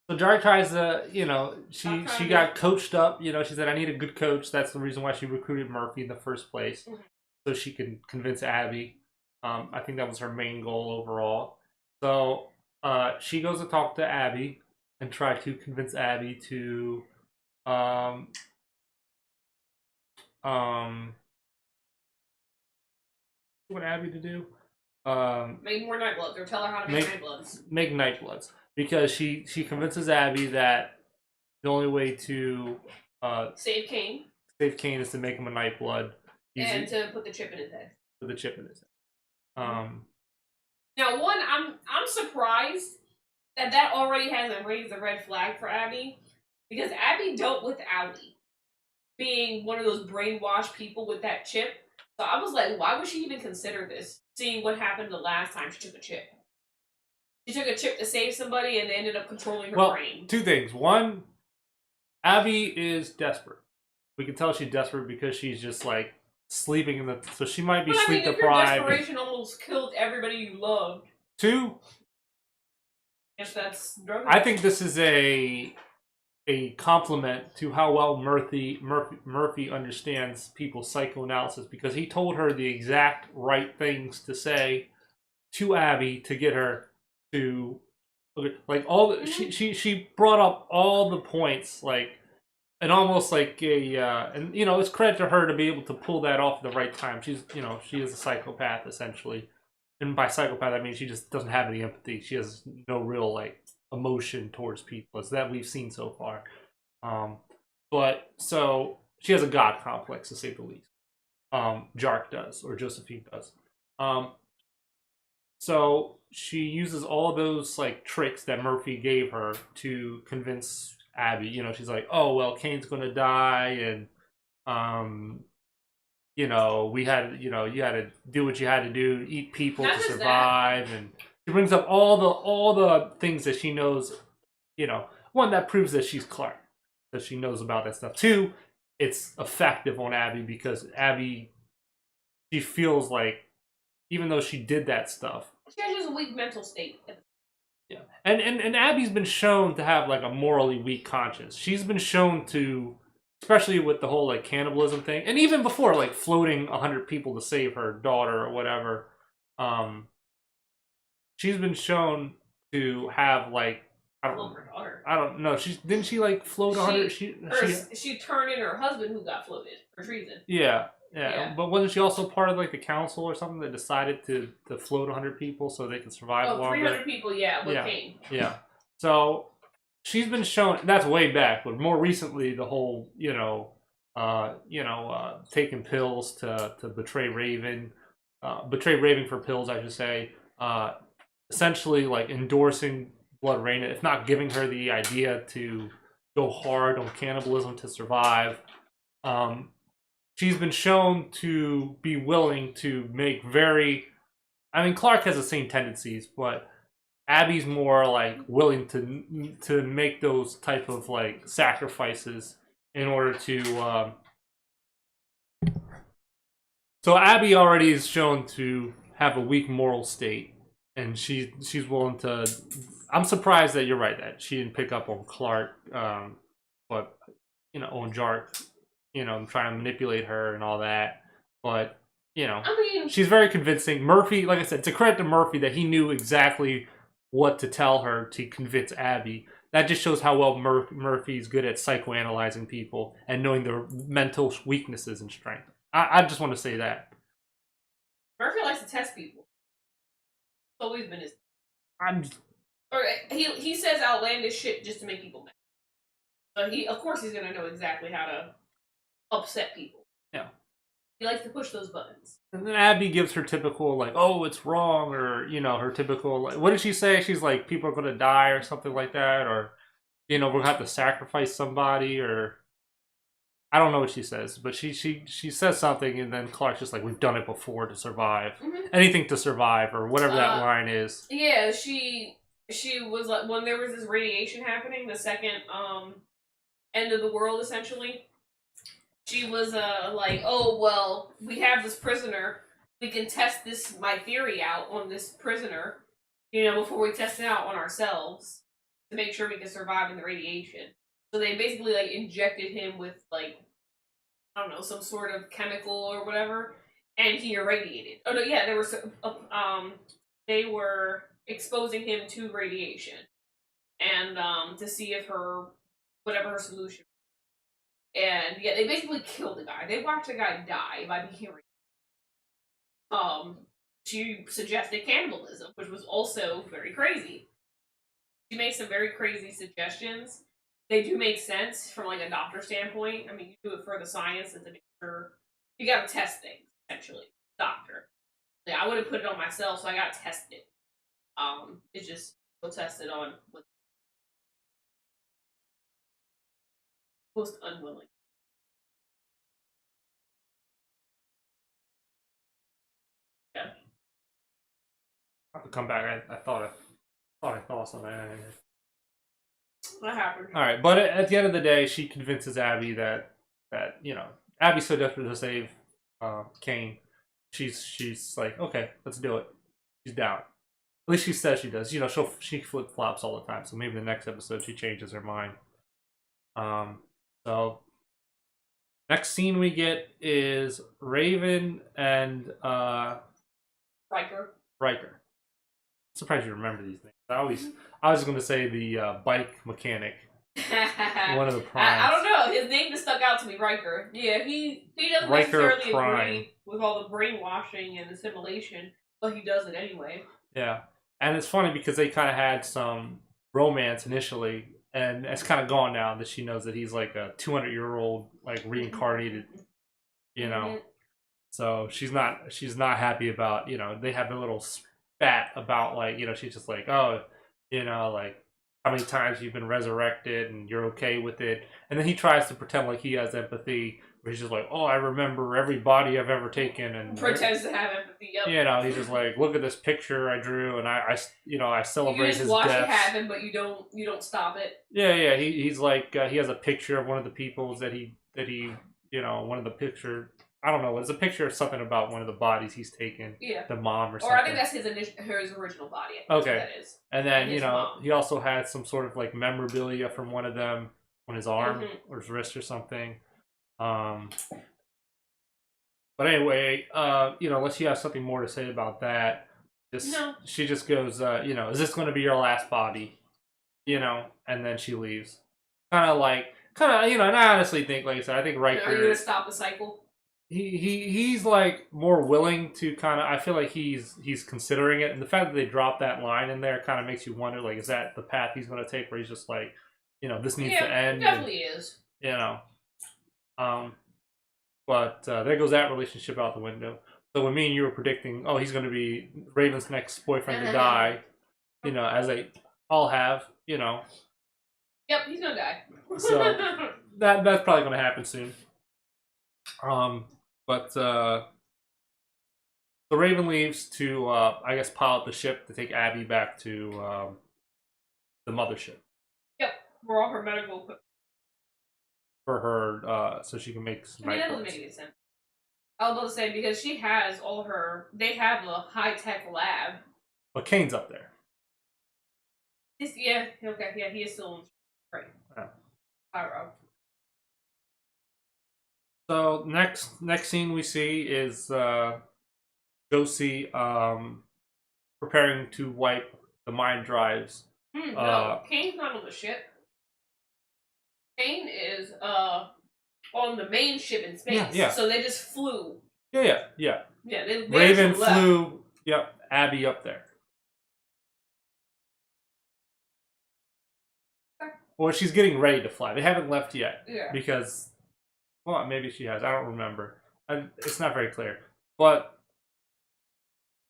S1: So Jark tries to, she got coached up. She said, "I need a good coach." That's the reason why she recruited Murphy in the first place, so she can convince Abby. I think that was her main goal overall. So she goes to talk to Abby and try to convince Abby to, what Abby to do?
S2: Make more night bloods, or tell her how to make night bloods.
S1: Make night bloods. Because she convinces Abby that the only way to
S2: save Kane
S1: is to make him a night blood.
S2: And to put the chip in his head.
S1: Put the chip in his head.
S2: Now, one, I'm surprised that already hasn't raised a red flag for Abby. Because Abby dealt with Allie being one of those brainwashed people with that chip. So I was like, why would she even consider this? Seeing what happened the last time she took a chip. She took a chip to save somebody and they ended up controlling her brain.
S1: Two things. One, Abby is desperate. We can tell she's desperate because she's just like sleeping in the. So she might be sleep deprived.
S2: Your desperation almost killed everybody you loved.
S1: Two.
S2: Yes, that's drug.
S1: I think this is a compliment to how well Murphy understands people's psychoanalysis, because he told her the exact right things to say to Abby to get her to, like, all the, she brought up all the points, like, and almost like and it's credit to her to be able to pull that off at the right time. She's she is a psychopath essentially, and by psychopath I mean she just doesn't have any empathy. She has no real like emotion towards people, as that we've seen so far. But so she has a god complex, to say the least. Jark does, or Josephine does. So she uses all those like tricks that Murphy gave her to convince Abby. She's like, "Oh well, Kane's gonna die, and we had you had to do what you had to do, eat people to survive." And she brings up all the things that she knows. One, that proves that she's Clark, that she knows about that stuff. Two, it's effective on Abby, because Abby, she feels like, even though she did that stuff,
S2: she has just a weak mental state.
S1: Yeah, and Abby's been shown to have like a morally weak conscience. She's been shown to, especially with the whole like cannibalism thing, and even before, like floating 100 people to save her daughter or whatever. She's been shown to have like I don't know. Didn't she like float 100?
S2: She turned in her husband who got floated for treason.
S1: Yeah. But wasn't she also part of like the council or something that decided to float 100 people so they could survive longer?
S2: 300 people, with Kane.
S1: Yeah. So she's been shown, that's way back, but more recently the whole taking pills to betray Raven for pills, I should say. Essentially like endorsing Blood Rain, if not giving her the idea to go hard on cannibalism to survive. She's been shown to be willing to make Clark has the same tendencies, but Abby's more like willing to make those type of like sacrifices in order to. So Abby already is shown to have a weak moral state, and she's willing to. I'm surprised that you're right that she didn't pick up on Clark, but on Jark. Trying to manipulate her and all that. But, she's very convincing. Murphy, like I said, it's a credit to Murphy that he knew exactly what to tell her to convince Abby. That just shows how well Murphy's good at psychoanalyzing people and knowing their mental weaknesses and strength. I just want to say that.
S2: Murphy likes to test people. It's always been his... He says outlandish shit just to make people mad. So of course he's going to know exactly how to upset people.
S1: Yeah.
S2: He likes to push those buttons.
S1: And then Abby gives her typical, like, oh, it's wrong, or, her typical, like, what did she say? She's like, people are going to die, or something like that, or, we're going to have to sacrifice somebody, or, I don't know what she says, but she says something, and then Clark's just like, we've done it before to survive.
S2: Mm-hmm.
S1: Anything to survive, or whatever that line is.
S2: Yeah, she was like, when there was this radiation happening, the second end of the world, essentially, she was like, oh, well, we have this prisoner. We can test my theory out on this prisoner, before we test it out on ourselves to make sure we can survive in the radiation. So they basically, like, injected him with, like, I don't know, some sort of chemical or whatever, and he irradiated. Oh, no, yeah, they were exposing him to radiation, and to see if whatever her solution. And yeah, they basically killed the guy. They watched the guy die by being she suggested cannibalism, which was also very crazy. She makes some very crazy suggestions. They do make sense from like a doctor standpoint. I mean, you do it for the science and to make sure you gotta test things, essentially. Doctor. Yeah, I wouldn't put it on myself, so I gotta test it. It's just go test it on with most unwilling. Yeah.
S1: I have to come back. I thought I thought something.
S2: What happened?
S1: All right, but at the end of the day, she convinces Abby that Abby's so desperate to save Kane. She's like, okay, let's do it. She's down. At least she says she does. She flip flops all the time. So maybe the next episode she changes her mind. So next scene we get is Raven and
S2: Riker.
S1: Surprised you remember these things. I was going to say the bike mechanic. One of the primes.
S2: I don't know. His name just stuck out to me, Riker. Yeah, he doesn't necessarily agree with all the brainwashing and assimilation, but he does it anyway.
S1: Yeah, and it's funny because they kind of had some romance initially, and it's kind of gone now that she knows that he's like a 200-year-old, like reincarnated,
S2: Mm-hmm.
S1: So she's not happy about they have a little spat about like she's just like, oh, like how many times you've been resurrected and you're okay with it, and then he tries to pretend like he has empathy, where he's just like, oh, I remember every body I've ever taken, and
S2: pretends to have empathy. Yep.
S1: he's just like, look at this picture I drew, and I celebrate his death. You just watch
S2: it happen, but you don't stop it.
S1: Yeah. He's like he has a picture of one of the peoples that he one of the picture. I don't know. It's a picture of something about one of the bodies he's taken. Yeah. The mom or something.
S2: Or I think that's his original body.
S1: Okay.
S2: That is.
S1: And then, he also had some sort of like memorabilia from one of them on his arm or his wrist or something. But anyway, unless you have something more to say about that, she just goes, is this going to be your last body? And then she leaves. And I honestly think, like I said, I think Riker.
S2: Are you going to stop the cycle?
S1: He's like more willing to kind of. I feel like he's considering it, and the fact that they dropped that line in there kind of makes you wonder, like, is that the path he's going to take, where he's just like, this needs to end.
S2: It definitely is.
S1: But there goes that relationship out the window. So when me and you were predicting, oh, he's going to be Raven's next boyfriend to die, as they all have,
S2: Yep, he's gonna die.
S1: So that's probably going to happen soon. But so Raven leaves to, I guess, pilot the ship to take Abby back to the mothership.
S2: Yep, for all her medical equipment.
S1: For her, so she can make some.
S2: That doesn't make any sense. I was about to say, because she has all her. They have a high tech lab.
S1: But Kane's up there.
S2: He is still right.
S1: Yeah.
S2: Pyro.
S1: So next scene we see is Josie preparing to wipe the mind drives.
S2: No, Kane's not on the ship. Kane is on the main ship in space. Yeah. So they just flew.
S1: Yeah.
S2: Yeah, they
S1: Raven flew. Yep, Abby up there. Well, she's getting ready to fly. They haven't left yet.
S2: Yeah.
S1: Because. Well, maybe she has. I don't remember. It's not very clear, but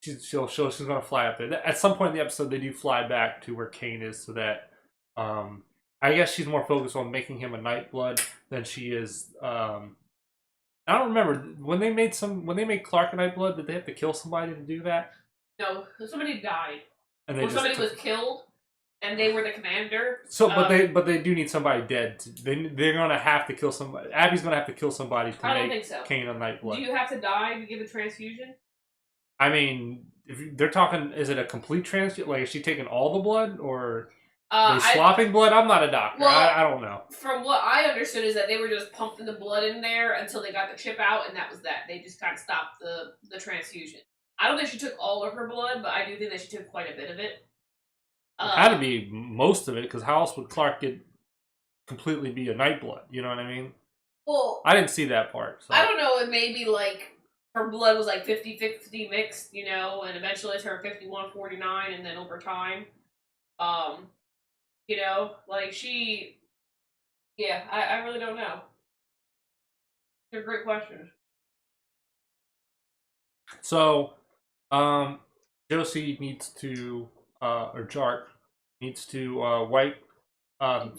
S1: she's gonna fly up there. At some point in the episode, they do fly back to where Kane is, so that I guess she's more focused on making him a Nightblood than she is. I don't remember when they made Clark a Nightblood. Did they have to kill somebody to do that?
S2: No, somebody died,
S1: And
S2: or somebody was killed, and they were the commander.
S1: So, but they do need somebody dead. They're gonna have to kill somebody. Abby's gonna have to kill somebody to
S2: I don't
S1: make
S2: think so.
S1: Kane a Nightblood.
S2: Do you have to die to give a transfusion?
S1: I mean, if they're talking, is it a complete transfusion? Like, is she taking all the blood, or are they
S2: I,
S1: swapping blood? I'm not a doctor.
S2: Well,
S1: I don't know.
S2: From what I understood is that they were just pumping the blood in there until they got the chip out, and that was that. They just kind of stopped the transfusion. I don't think she took all of her blood, but I do think that she took quite a bit of it.
S1: It had to be most of it, because how else would Clark completely be a Nightblood? You know what I mean?
S2: Well,
S1: I didn't see that part. So.
S2: I don't know. It may be like her blood was like 50-50 mixed, you know, and eventually it turned 51-49, and then over time, you know, like she, yeah, I really don't know. They're great questions.
S1: So, Josie needs to, or Jark needs to wipe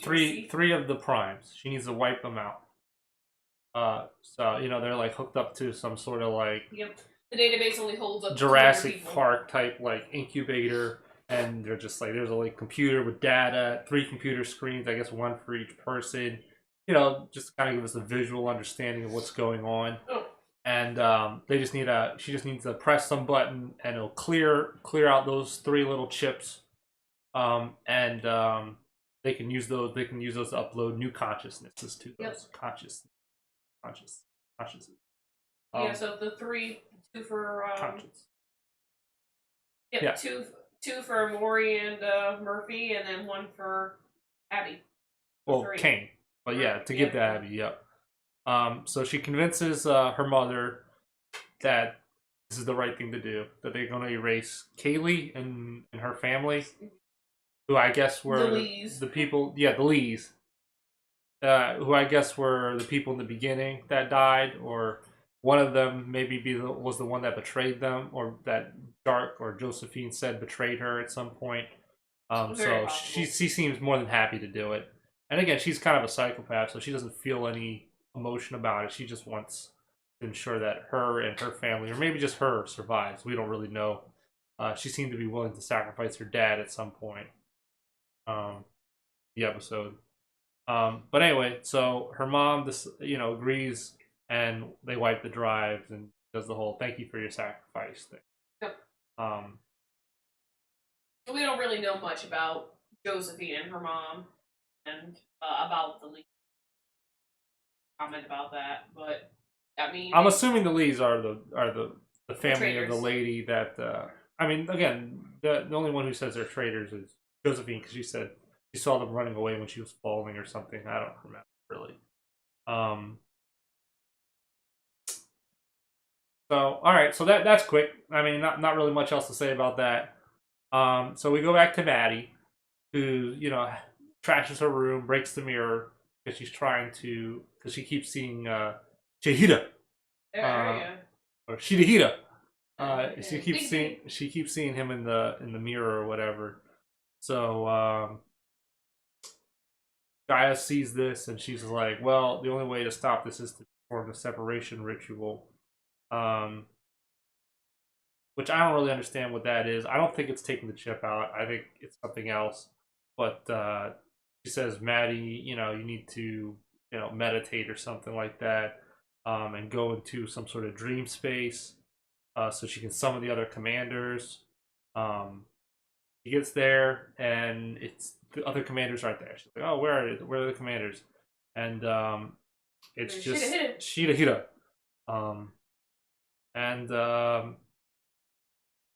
S1: three of the primes. She needs to wipe them out. So you know they're like hooked up to some sort of like
S2: the database only holds up
S1: Jurassic Park type like incubator, and they're just like there's a like computer with data, 3 computer screens, I guess 1 for each person. You know, just kind of give us a visual understanding of what's going on.
S2: Oh.
S1: And they just need she just needs to press some button, and it'll clear out those 3 little chips. They can use those. They can use those to upload new consciousnesses to those conscious.
S2: Yeah, so the 2 for
S1: conscious.
S2: Yeah, two for Mori and Murphy, and then 1 for Abby.
S1: Well, 3. Kane, but yeah, to give to Abby. Yep. So she convinces her mother that this is the right thing to do. That they're going to erase Kaylee and her family, who I guess were the people. Yeah, the Lees. Who I guess were the people in the beginning that died, or one of them maybe was the one that betrayed them, or that Jark or Josephine said betrayed her at some point. So she seems more than happy to do it. And again, she's kind of a psychopath, so she doesn't feel any emotion about it. She just wants to ensure that her and her family, or maybe just her, survives. We don't really know. She seemed to be willing to sacrifice her dad at some point. The episode. But anyway, so her mom, agrees, and they wipe the drives and does the whole "thank you for your sacrifice" thing.
S2: Yep. We don't really know much about Josephine and her mom, and about the Lees. Comment about that, but I mean,
S1: I'm assuming the Lees are the family of the lady that. I mean, again, the only one who says they're traitors is Josephine, because she said she saw them running away when she was falling or something. I don't remember really. So all right, so that's quick. I mean, not really much else to say about that. So we go back to Maddie, who trashes her room, breaks the mirror because she's trying to, because she keeps seeing Shahida, or Shidahida. She keeps seeing him in the mirror or whatever. So Gaia sees this, and she's like, well, the only way to stop this is to perform the separation ritual. Which I don't really understand what that is. I don't think it's taking the chip out. I think it's something else. But she says, Maddie, you need to, meditate or something like that, and go into some sort of dream space, so she can summon the other commanders. She gets there, and the other commanders aren't there. She's like, oh, where are the commanders? And it's just Shidahida.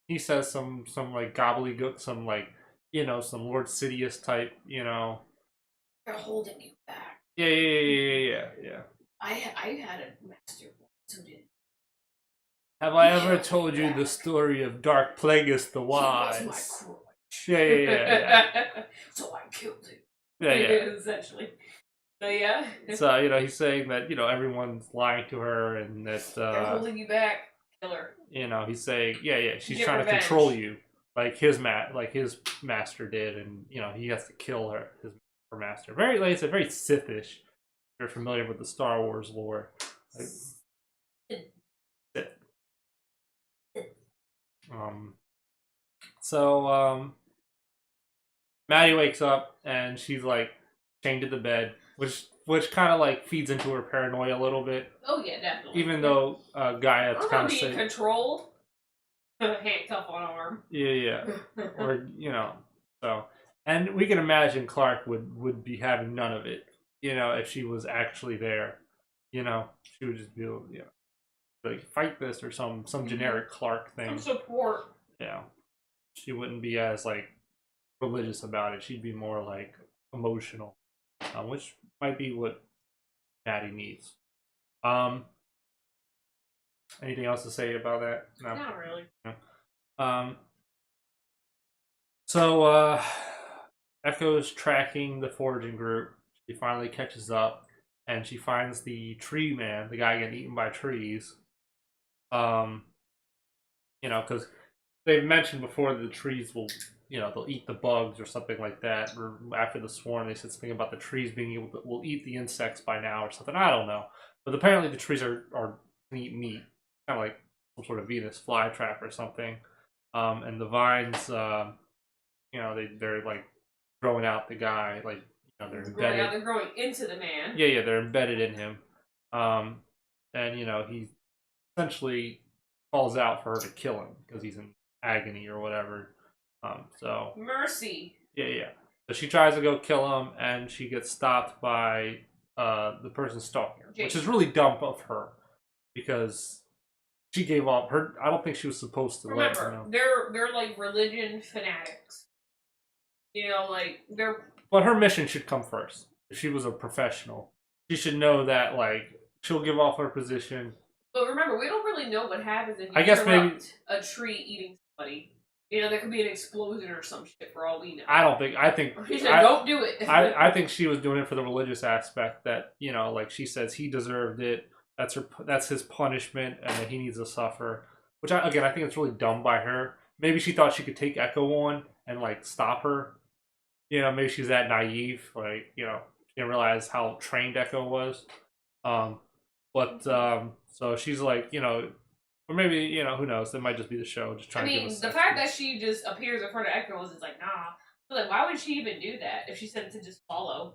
S1: He says some like gobbledygook, some like, some Lord Sidious type,
S2: They're holding you back.
S1: Yeah.
S2: I had a master who did.
S1: Have I ever told you the story of Dark Plagueis the Wise?
S2: He was my crutch.
S1: Yeah.
S2: So I killed him.
S1: Yeah.
S2: Essentially. So yeah.
S1: So he's saying that everyone's lying to her and that
S2: They're holding you back. Kill her.
S1: he's saying yeah she's
S2: Get
S1: trying
S2: revenge.
S1: to control you like his master did, and he has to kill her master. Very, like I said, very Sithish. If you're familiar with the Star Wars lore, like, Sith. So Maddie wakes up and she's like chained to the bed, which kind of like feeds into her paranoia a little bit.
S2: Oh yeah, definitely.
S1: Even though Gaia's kind of
S2: being controlled. Handcuff on arm.
S1: Yeah. Or so, and we can imagine Clark would be having none of it. If she was actually there, she would just be like fight this or some generic Clark thing.
S2: Some support.
S1: Yeah, she wouldn't be as like religious about it. She'd be more like emotional, which might be what Maddie needs. Anything else to say about that? No,
S2: not really.
S1: No. So Echo's tracking the foraging group. She finally catches up, and she finds the tree man, the guy getting eaten by trees. Because they've mentioned before that the trees will, they'll eat the bugs or something like that. Or after the swarm, they said something about the trees being able to will eat the insects by now or something. I don't know, but apparently the trees are can eat meat, kind of like some sort of Venus flytrap or something. And the vines, they're like growing out the guy, like they're embedded.
S2: They're growing into the man.
S1: Yeah, they're embedded in him. And he essentially calls out for her to kill him because he's in agony or whatever. So
S2: mercy.
S1: Yeah. So she tries to go kill him, and she gets stopped by the person stalking her, which is really dumb of her because she gave up. I don't think she was supposed to.
S2: Remember, they're like religion fanatics. They're.
S1: But her mission should come first. If she was a professional, she should know that she'll give off her position.
S2: But remember, we don't really know what happens if you
S1: interrupt
S2: a tree eating somebody. There could be an explosion or some shit for all we know.
S1: I think
S2: she said, don't do it.
S1: I think she was doing it for the religious aspect that, like she says he deserved it. That's his punishment, and that he needs to suffer. Which I think it's really dumb by her. Maybe she thought she could take Echo on and stop her. Maybe she's that naive. She didn't realize how trained Echo was. So she's or maybe, who knows? That might just be the show just trying to give us
S2: the fact that she just appears in front of Echo is like, nah. But why would she even do that if she said to just follow?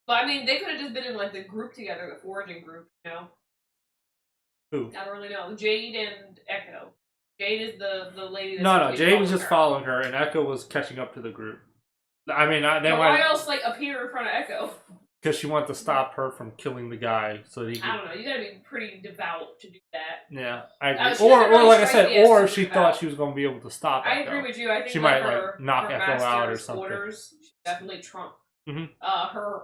S2: But they could have just been in the group together, the foraging group,
S1: Who?
S2: I don't really know. Jade and Echo. Jade is the lady that's
S1: No, Jade was just following her, and Echo was catching up to the group.
S2: Why else appear in front of Echo?
S1: Because she wanted to stop her from killing the guy, so that he could...
S2: I don't know. You gotta be pretty devout to do that.
S1: Yeah, I agree. Or like I said, or she thought she was going to be able to stop Echo.
S2: I agree with you. I think
S1: she might knock Echo out or something.
S2: Orders definitely trump
S1: Mm-hmm.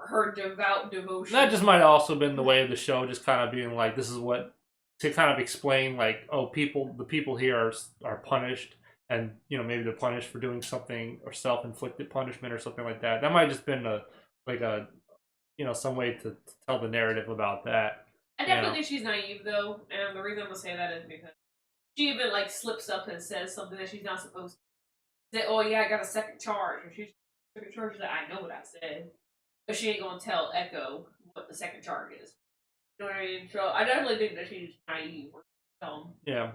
S2: Her devout devotion.
S1: That just might have also been the way of the show, just kind of being like, this is what, to kind of explain, like, oh, the people here are punished, and, you know, maybe they're punished for doing something, or self-inflicted punishment or something like that. That might have just been you know, some way to tell the narrative about that.
S2: I definitely think she's naive, though, and the reason I'm going to say that is because she even, like, slips up and says something that she's not supposed to say. Oh, yeah, I got a second charge. And she's second charge is like, I know what I said. But she ain't going to tell Echo what the second charge is. You know what I mean? So I definitely think that she's naive or dumb.
S1: Yeah.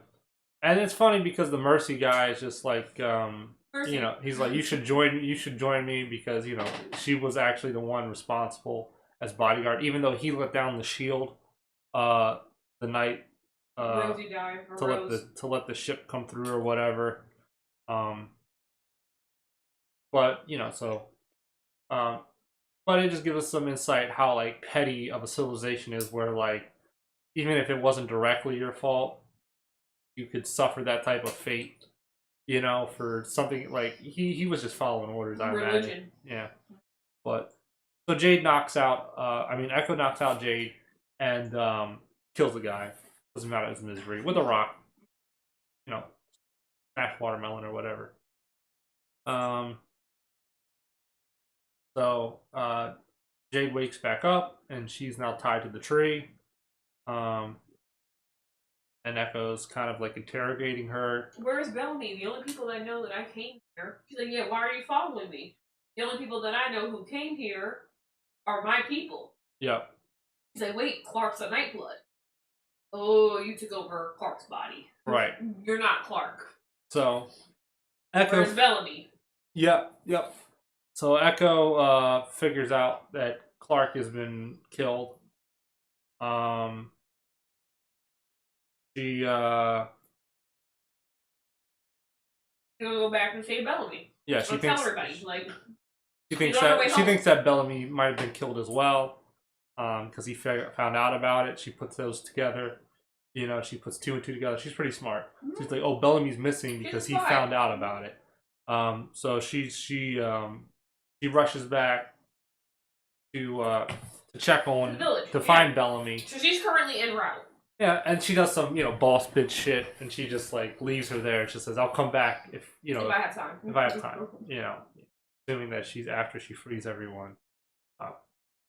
S1: And it's funny because the Mercy guy is just like,
S2: Mercy.
S1: you know, he's like, you should join me because, you know, she was actually the one responsible as bodyguard, even though he let down the shield the night
S2: Rosie died.
S1: to let the ship come through or whatever. But, you know, so but it just gives us some insight how, like, petty of a civilization is, where, like, even if it wasn't directly your fault, you could suffer that type of fate, you know, for something like he was just following orders. I imagine. Yeah, but so Jade knocks out. Echo knocks out Jade and kills the guy. Doesn't matter his misery with a rock. You know, smash watermelon or whatever. So Jade wakes back up, and she's now tied to the tree. Um, and Echo's kind of like interrogating her.
S2: Where's Bellamy? The only people that know that I came here. She's like, yeah, why are you following me? The only people that I know who came here are my people.
S1: Yep.
S2: He's like, wait, Clark's a Nightblood. Oh, you took over Clark's body.
S1: Right.
S2: You're not Clark.
S1: So, Echo.
S2: Where's Bellamy?
S1: Yep. So Echo figures out that Clark has been killed. She
S2: You're gonna go back and save Bellamy.
S1: yeah, she
S2: Tell
S1: thinks
S2: everybody, like,
S1: she thinks
S2: she's on her way
S1: that she
S2: home.
S1: thinks that Bellamy might have been killed as well. Because he found out about it. She puts those together. You know, she puts two and two together. She's pretty smart. She's like, oh, Bellamy's missing because he found out about it. So she rushes back to check on
S2: The village,
S1: to find Bellamy.
S2: So she's currently en route.
S1: Yeah, and she does some boss bitch shit, and she just like leaves her there. She says, "I'll come back if
S2: If I have time.
S1: If I have time." Assuming that she's after she frees everyone.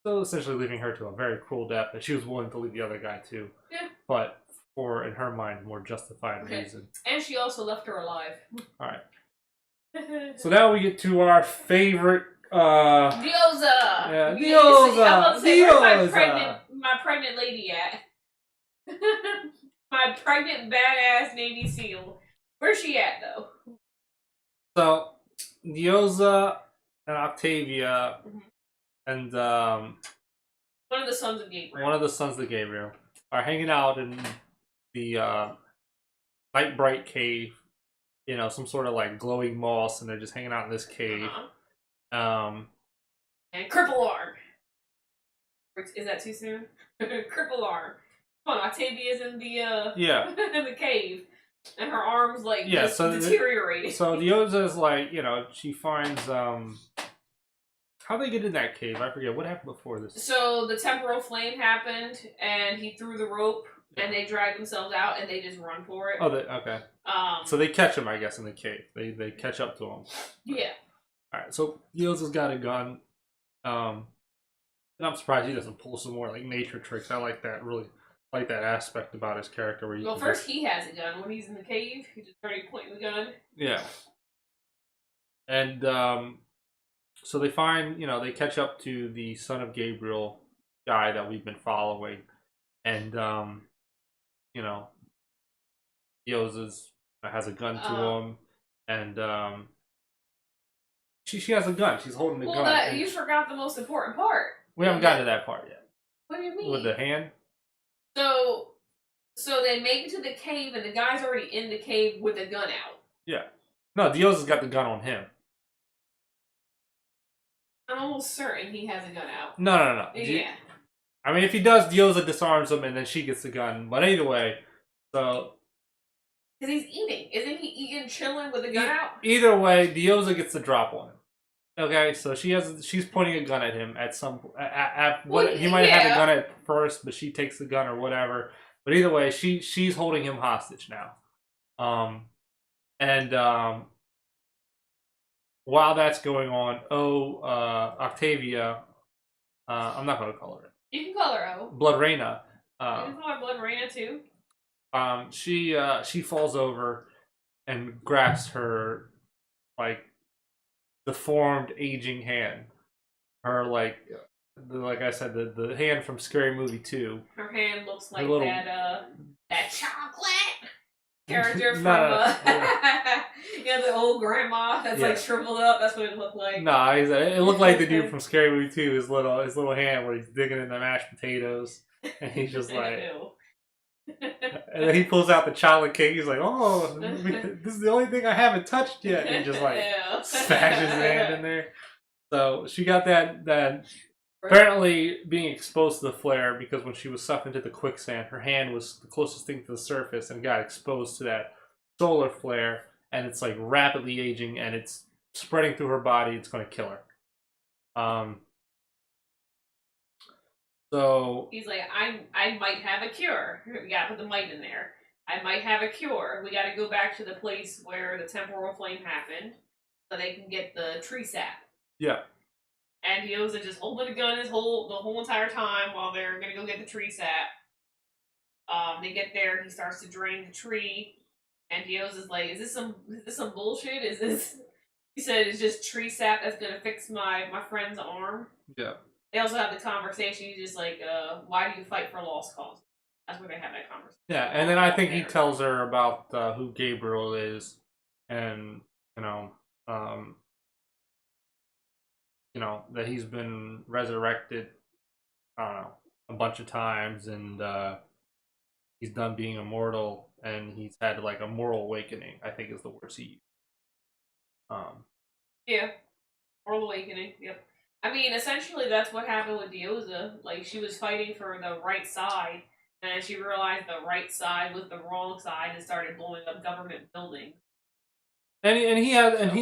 S1: So essentially leaving her to a very cruel death, and she was willing to leave the other guy too.
S2: Yeah.
S1: But for, in her mind, more justified reason.
S2: And she also left her alive.
S1: Alright. So now we get to our favorite
S2: Dioza!
S1: Yeah,
S2: I'm
S1: Dioza!
S2: about to say, where's
S1: Dioza!
S2: my pregnant lady at? My pregnant badass Navy SEAL. Where's she at though?
S1: So Dioza and Octavia and
S2: one of the sons of Gabriel.
S1: One of the sons of Gabriel are hanging out in the Night Bright cave. Some sort of like glowing moss, and they're just hanging out in this cave.
S2: And cripple arm. Is that too soon? Cripple arm. Come on, Octavia's in the in the cave, and her arms like just deteriorating.
S1: So Dioza's like, she finds how they get in that cave. I forget what happened before this.
S2: So the temporal flame happened, and he threw the rope, and they drag themselves out, and they just run for it.
S1: Oh, okay. So they catch him, I guess, in the cave. They catch up to him.
S2: Yeah.
S1: All right. So Dioza's got a gun. And I'm surprised he doesn't pull some more like nature tricks. I like that. Really like that aspect about his character. Where
S2: first he has a gun when he's in the cave. He just started pointing the gun.
S1: Yeah. And so they find, they catch up to the son of Gabriel guy that we've been following, and Dioza's has a gun to him, and she has a gun. She's holding the gun.
S2: Well, you forgot the most important part.
S1: We haven't gotten to that part yet.
S2: What do you mean?
S1: With the hand?
S2: So they make it to the cave, and the guy's already in the cave with a gun out.
S1: Yeah. No, Dioza's got the gun on him.
S2: I'm almost certain he has a gun out.
S1: No.
S2: Yeah.
S1: I mean, if he does, Dioza disarms him, and then she gets the gun. But either way, so...
S2: Because he's eating. Isn't he eating, chilling with a gun out?
S1: Either way, Dioza gets the drop on him. Okay, so she's pointing a gun at him at some... he might have had a gun at first, but she takes the gun or whatever. But either way, she's holding him hostage now. While that's going on, Octavia, I'm not going to call her.
S2: You can call her O.
S1: Blood Reina.
S2: You can call her Blood Reina too.
S1: She falls over and grasps her, like, deformed, aging hand. Her, like I said, the hand from Scary Movie 2.
S2: Her hand looks like that chocolate character from the old grandma that's like shriveled up. That's what it looked like.
S1: Nah, it looked like the dude from Scary Movie 2. His little hand where he's digging in the mashed potatoes, and he's just like. And then he pulls out the chocolate cake. He's like, "Oh, this is the only thing I haven't touched yet." And he just like smashes his hand in there. So she got that. Apparently, being exposed to the flare, because when she was sucked into the quicksand, her hand was the closest thing to the surface and got exposed to that solar flare, and it's like rapidly aging, and it's spreading through her body. It's going to kill her. So
S2: he's like, I might have a cure. We gotta put the might in there. I might have a cure. We gotta go back to the place where the temporal flame happened, so they can get the tree sap.
S1: Yeah.
S2: And Dioza just holding a gun the whole entire time while they're gonna go get the tree sap. They get there, he starts to drain the tree, and Dioza's like, "Is this some bullshit? Is this?" He said, "It's just tree sap that's gonna fix my friend's arm."
S1: Yeah.
S2: They also have the conversation. He's just like, "Why do you fight for lost cause?" That's where they have that conversation.
S1: Yeah, and then I think he tells her about who Gabriel is, and um, that he's been resurrected. I don't know, a bunch of times, and he's done being immortal, and he's had like a moral awakening. I think is the words he used.
S2: Yeah, moral awakening. Yep. I mean, essentially, that's what happened with Dioza. Like, she was fighting for the right side, and then she realized the right side was the wrong side and started blowing up government buildings.
S1: And he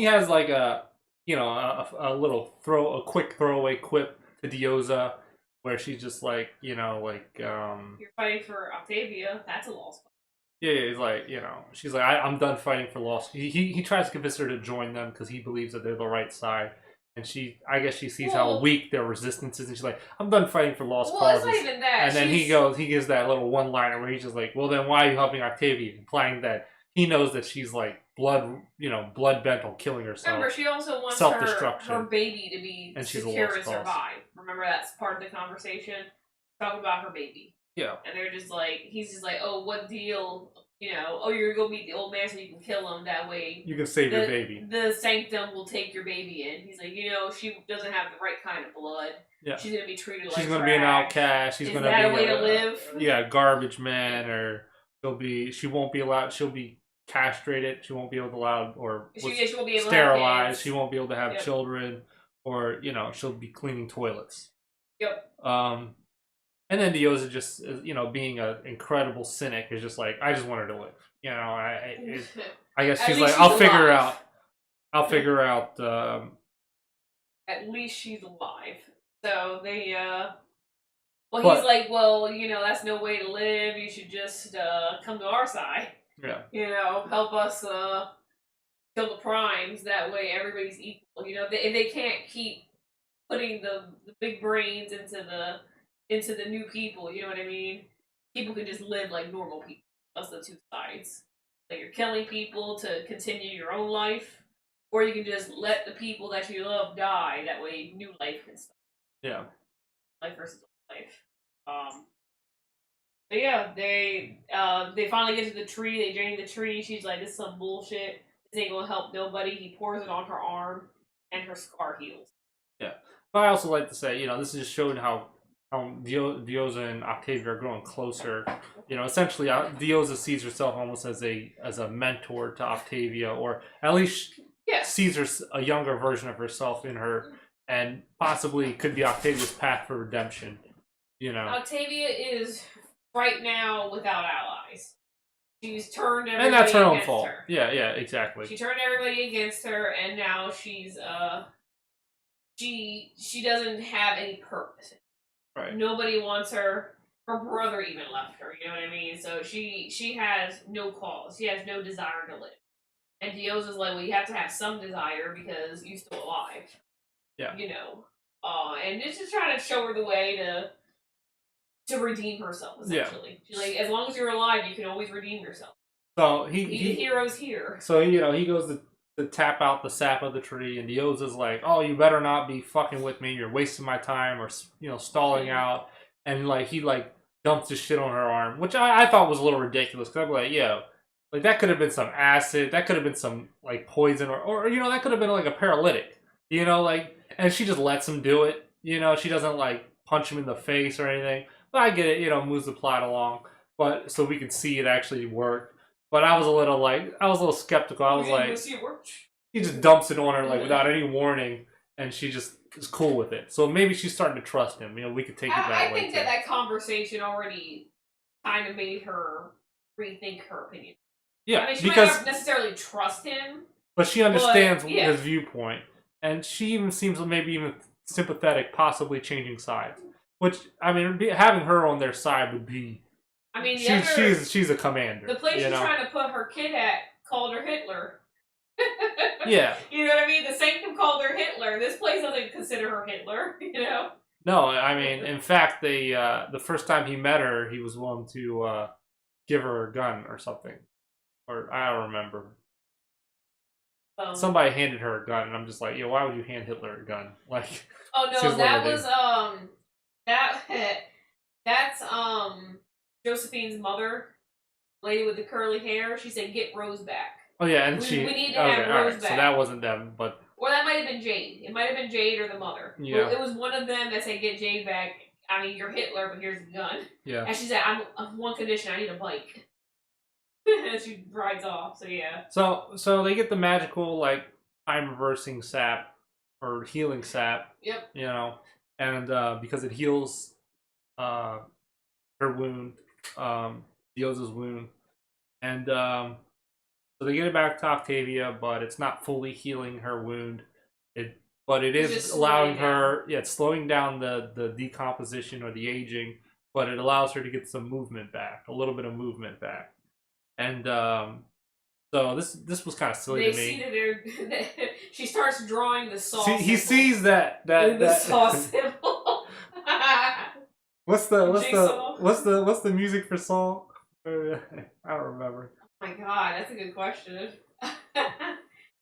S1: has like a a quick throwaway quip to Dioza where she's just like
S2: You're fighting for Octavia. That's a lost cause.
S1: yeah, he's like, she's like, I'm done fighting for lost. He tries to convince her to join them because he believes that they're the right side. And I guess she sees how weak their resistance is, and she's like, I'm done fighting for lost causes.
S2: It's not even that.
S1: And then he gives that little one-liner where he's just like, well, then why are you helping Octavia? Implying that he knows that she's like blood bent on killing herself.
S2: Remember, she also wants her baby to be secure and survive. Remember, that's part of the conversation. Talk about her baby.
S1: Yeah.
S2: And they're just like, he's just like, oh, what deal? Oh, you're gonna go meet the old man so you can kill him. That way,
S1: you can save your baby.
S2: The sanctum will take your baby in. He's like, she doesn't have the right kind of blood.
S1: Yeah.
S2: She's gonna be treated like
S1: she's gonna
S2: trash.
S1: be an outcast. She's gonna be
S2: a way to live.
S1: Yeah, garbage man, or she won't be allowed. She'll be castrated. She won't be able to allow or
S2: she won't be able
S1: sterilized. She won't be able to have children, or she'll be cleaning toilets.
S2: Yep.
S1: And then Dioza just, being an incredible cynic, is just like, I just want her to live. I guess she's like, I'll figure out.
S2: At least she's alive. So they, he's like, well, that's no way to live. You should just come to our side.
S1: Yeah.
S2: Help us kill the primes. That way everybody's equal. If they can't keep putting the big brains into the new people, you know what I mean? People can just live like normal people. That's the two sides. Like, you're killing people to continue your own life, or you can just let the people that you love die. That way, new life can start.
S1: Yeah.
S2: Life versus life. But yeah, they finally get to the tree. They drain the tree. She's like, "This is some bullshit. This ain't gonna help nobody." He pours it on her arm, and her scar heals.
S1: Yeah, but I also like to say, this is just showing how Dioza and Octavia are growing closer. Essentially, Dioza sees herself almost as a mentor to Octavia, or at least sees a younger version of herself in her, and possibly could be Octavia's path for redemption.
S2: Octavia is right now without allies. She's turned everybody
S1: and that's her own
S2: against
S1: fault.
S2: Her.
S1: Yeah, exactly.
S2: She turned everybody against her, and now she's she doesn't have any purpose.
S1: Right.
S2: Nobody wants her. Her brother even left her. You know what I mean? So she has no cause. She has no desire to live. And Dioza's like, well, you have to have some desire because you're still alive.
S1: Yeah.
S2: And it's just trying to show her the way to redeem herself, essentially. She's like, as long as you're alive, you can always redeem yourself.
S1: So
S2: the hero's here.
S1: So he goes to tap out the sap of the tree, and Dioza's like, "Oh, you better not be fucking with me. You're wasting my time, or stalling out." And he dumps his shit on her arm, which I thought was a little ridiculous. Because I'm like, that could have been some acid, that could have been some poison, or that could have been a paralytic, and she just lets him do it. She doesn't punch him in the face or anything. But I get it, moves the plot along, but so we could see it actually work. But I was a little skeptical. I was like, he just dumps it on her without any warning, and she just is cool with it. So maybe she's starting to trust him. We could take it that way.
S2: I think that conversation already kind of made her rethink her opinion.
S1: Yeah,
S2: I mean, she might not necessarily trust him,
S1: but she understands his viewpoint, and she even seems maybe even sympathetic, possibly changing sides. Which, I mean, having her on their side would be. I mean, she's a commander.
S2: The place she's trying to put her kid at called her Hitler.
S1: Yeah.
S2: You know what I mean? The Sanctum called her Hitler. This place doesn't consider her Hitler, you know?
S1: No, I mean, in fact, the first time he met her, he was willing to give her a gun or something, or I don't remember. Somebody handed her a gun, and I'm just like, yo, why would you hand Hitler a gun? Like,
S2: oh no, that was that's Josephine's mother, lady with the curly hair. She said, "Get Rose back."
S1: Oh yeah, and
S2: we need to have Rose back.
S1: So that wasn't them, but
S2: or that might have been Jade. It might have been Jade or the mother.
S1: Yeah,
S2: well, it was one of them that said, "Get Jade back." I mean, you're Hitler, but here's the gun.
S1: Yeah,
S2: and she said, "I'm on one condition. I need a bike." And she rides off. So yeah.
S1: So they get the magical like time reversing sap or healing sap.
S2: Yep.
S1: You know, and because it heals her wound, Dioza's wound, and so they get it back to Octavia, but it's not fully healing her wound. But it is allowing her, it's slowing down the decomposition or the aging, but it allows her to get some movement back, a little bit of movement back. And so this was kind of silly to me.
S2: She starts drawing the saw.
S1: He sees that
S2: saw symbol.
S1: What's the music for Saw? I don't remember.
S2: Oh my god, that's a good question. I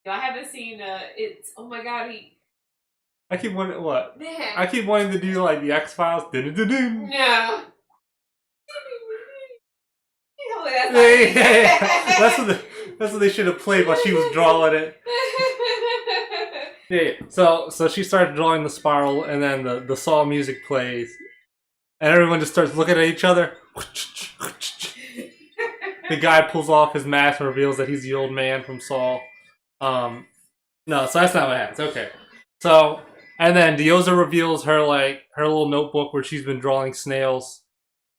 S2: haven't seen it's oh my god
S1: I keep wanting what?
S2: Yeah.
S1: I keep wanting to do like the X-Files.
S2: Yeah.
S1: That's what they should have played while she was drawing it. Yeah. So she started drawing the spiral, and then the Saw music plays, and everyone just starts looking at each other. The guy pulls off his mask and reveals that he's the old man from Saw. No, so that's not what happens. Okay. So, and then Dioza reveals her little notebook where she's been drawing snails,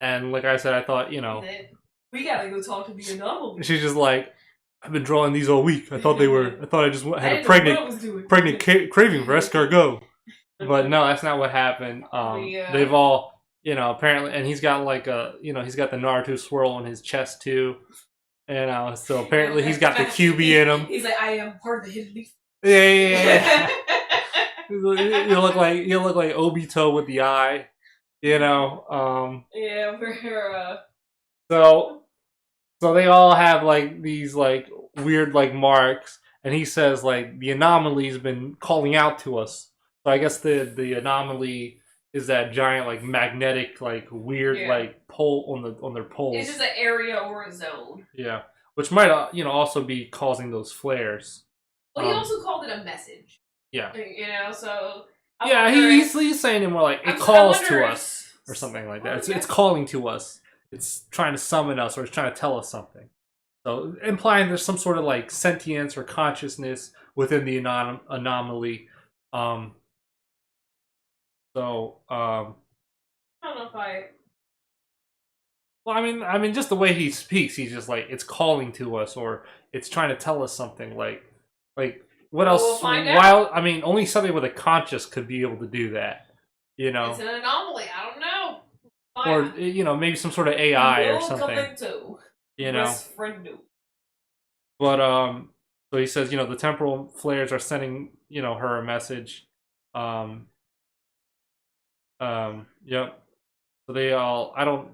S1: and like I said, I thought,
S2: we gotta go talk to the anomaly.
S1: She's just like, I've been drawing these all week. I thought I just had a pregnant craving for escargot. But no, that's not what happened. They've all, apparently, and he's got he's got the Naruto swirl on his chest too. And so apparently he's got the QB in him.
S2: He's like, I am part of the hidden leaf.
S1: Yeah. You look like Obito with the eye.
S2: Yeah, we're
S1: So they all have like these like weird like marks, and he says like the anomaly's been calling out to us. So I guess the anomaly is that giant like magnetic like weird like pole on their poles.
S2: It's just an area or a zone.
S1: Yeah, which might also be causing those flares.
S2: Well, he also called it a message.
S1: Yeah.
S2: So.
S1: He's saying it more like it calls to us or something like that. It's calling to us. It's trying to summon us, or it's trying to tell us something. So implying there's some sort of like sentience or consciousness within the anomaly. I don't
S2: know if I.
S1: Well, I mean, just the way he speaks, he's just like it's calling to us, or it's trying to tell us something. Like what else?
S2: We'll find out.
S1: I mean, only something with a conscious could be able to do that.
S2: It's an anomaly. I don't know.
S1: Or maybe some sort of AI or something. But so he says, the temporal flares are sending, her a message. Yep. So they all, I don't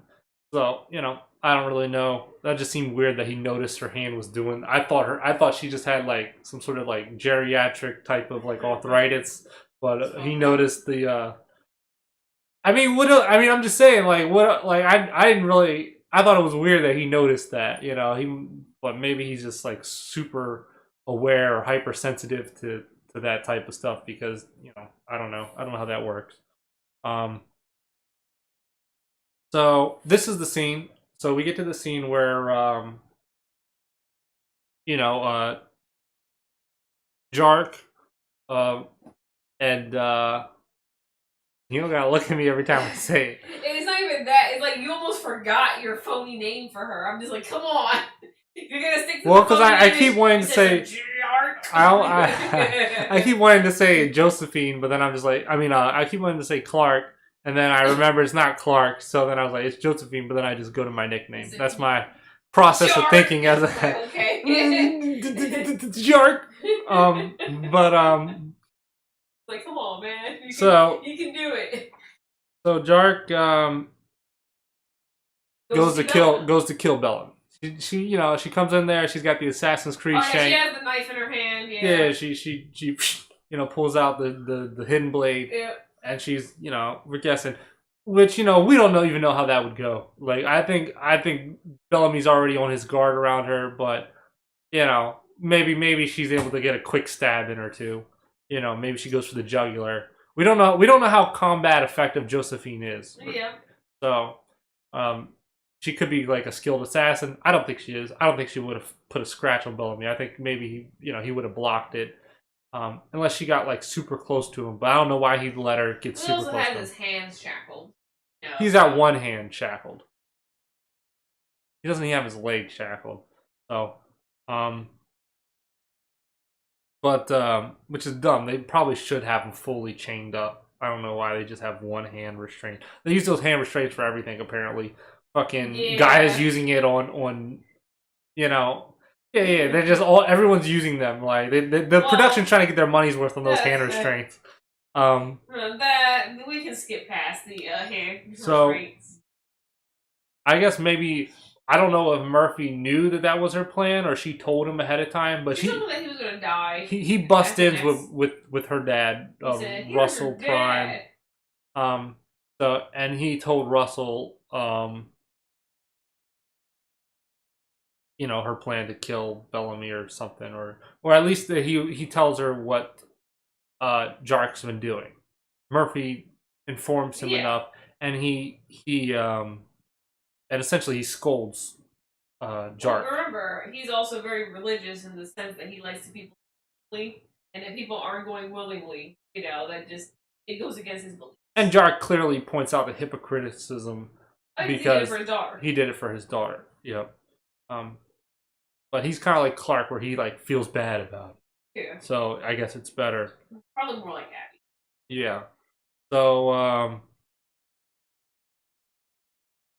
S1: really know. That just seemed weird that he noticed her hand was doing. I thought she just had like some sort of like geriatric type of like arthritis, but he noticed the. I'm just saying, I didn't really. I thought it was weird that he noticed that, but maybe he's just like super aware or hypersensitive to that type of stuff because, I don't know how that works. So this is the scene. So we get to the scene where, Jark, and you don't gotta look at me every time I say it.
S2: It's not even that. It's like you almost forgot your phony name for her. I'm just like, come on. You're gonna stick to
S1: the because I keep wanting to say I keep wanting to say Josephine, but then I'm just like, I keep wanting to say Clark, and then I remember it's not Clark, so then I was like, it's Josephine, but then I just go to my nickname. That's my process of thinking as a
S2: okay.
S1: Jark. But
S2: Like, come on, man.
S1: so
S2: You can do it.
S1: so Jark
S2: Goes to see Bella.
S1: goes to kill Bellamy. She you know she comes in there. She's got the Assassin's Creed
S2: Oh yeah,
S1: shank.
S2: she has the knife in her hand. Yeah.
S1: Yeah, she you know pulls out the hidden blade.
S2: Yeah.
S1: And she's you know we're guessing, which you know we don't know even know how that would go. Like I think Bellamy's already on his guard around her, but you know maybe she's able to get a quick stab in her too. You know maybe she goes for the jugular. We don't know how combat effective Josephine is.
S2: Yeah.
S1: So, she could be like a skilled assassin. I don't think she is. I don't think she would have put a scratch on Bellamy. I think maybe he would have blocked it, unless she got like super close to him. But I don't know why he'd let her get
S2: He
S1: super
S2: also
S1: close to
S2: has
S1: him.
S2: his hands shackled. You know,
S1: He's got one hand shackled. He doesn't even have his leg shackled. So, which is dumb. They probably should have him fully chained up. I don't know why they just have one hand restraint. They use those hand restraints for everything apparently. Fucking guys using it on you know. Yeah. They're just everyone's using them. Like the production's trying to get their money's worth on those hand restraints.
S2: That we can skip past the hand restraints.
S1: I guess maybe I don't know if Murphy knew that was her plan or she told him ahead of time, but
S2: she told him that he was gonna die.
S1: He busts in with her dad,
S2: said,
S1: Russell Prime. So and he told Russell, you know, her plan to kill Bellamy or something, or at least he tells her what Jark's been doing. Murphy informs him enough, and and essentially he scolds Jark.
S2: Well, remember, he's also very religious in the sense that he likes to people willingly, and if people aren't going willingly, you know, that just it goes against his belief.
S1: And Jark clearly points out the hypocriticism because
S2: he did it for his daughter.
S1: Yep. But he's kind of like Clark, where he like feels bad about it.
S2: Yeah.
S1: So I guess it's better.
S2: Probably more like Abby.
S1: Yeah. So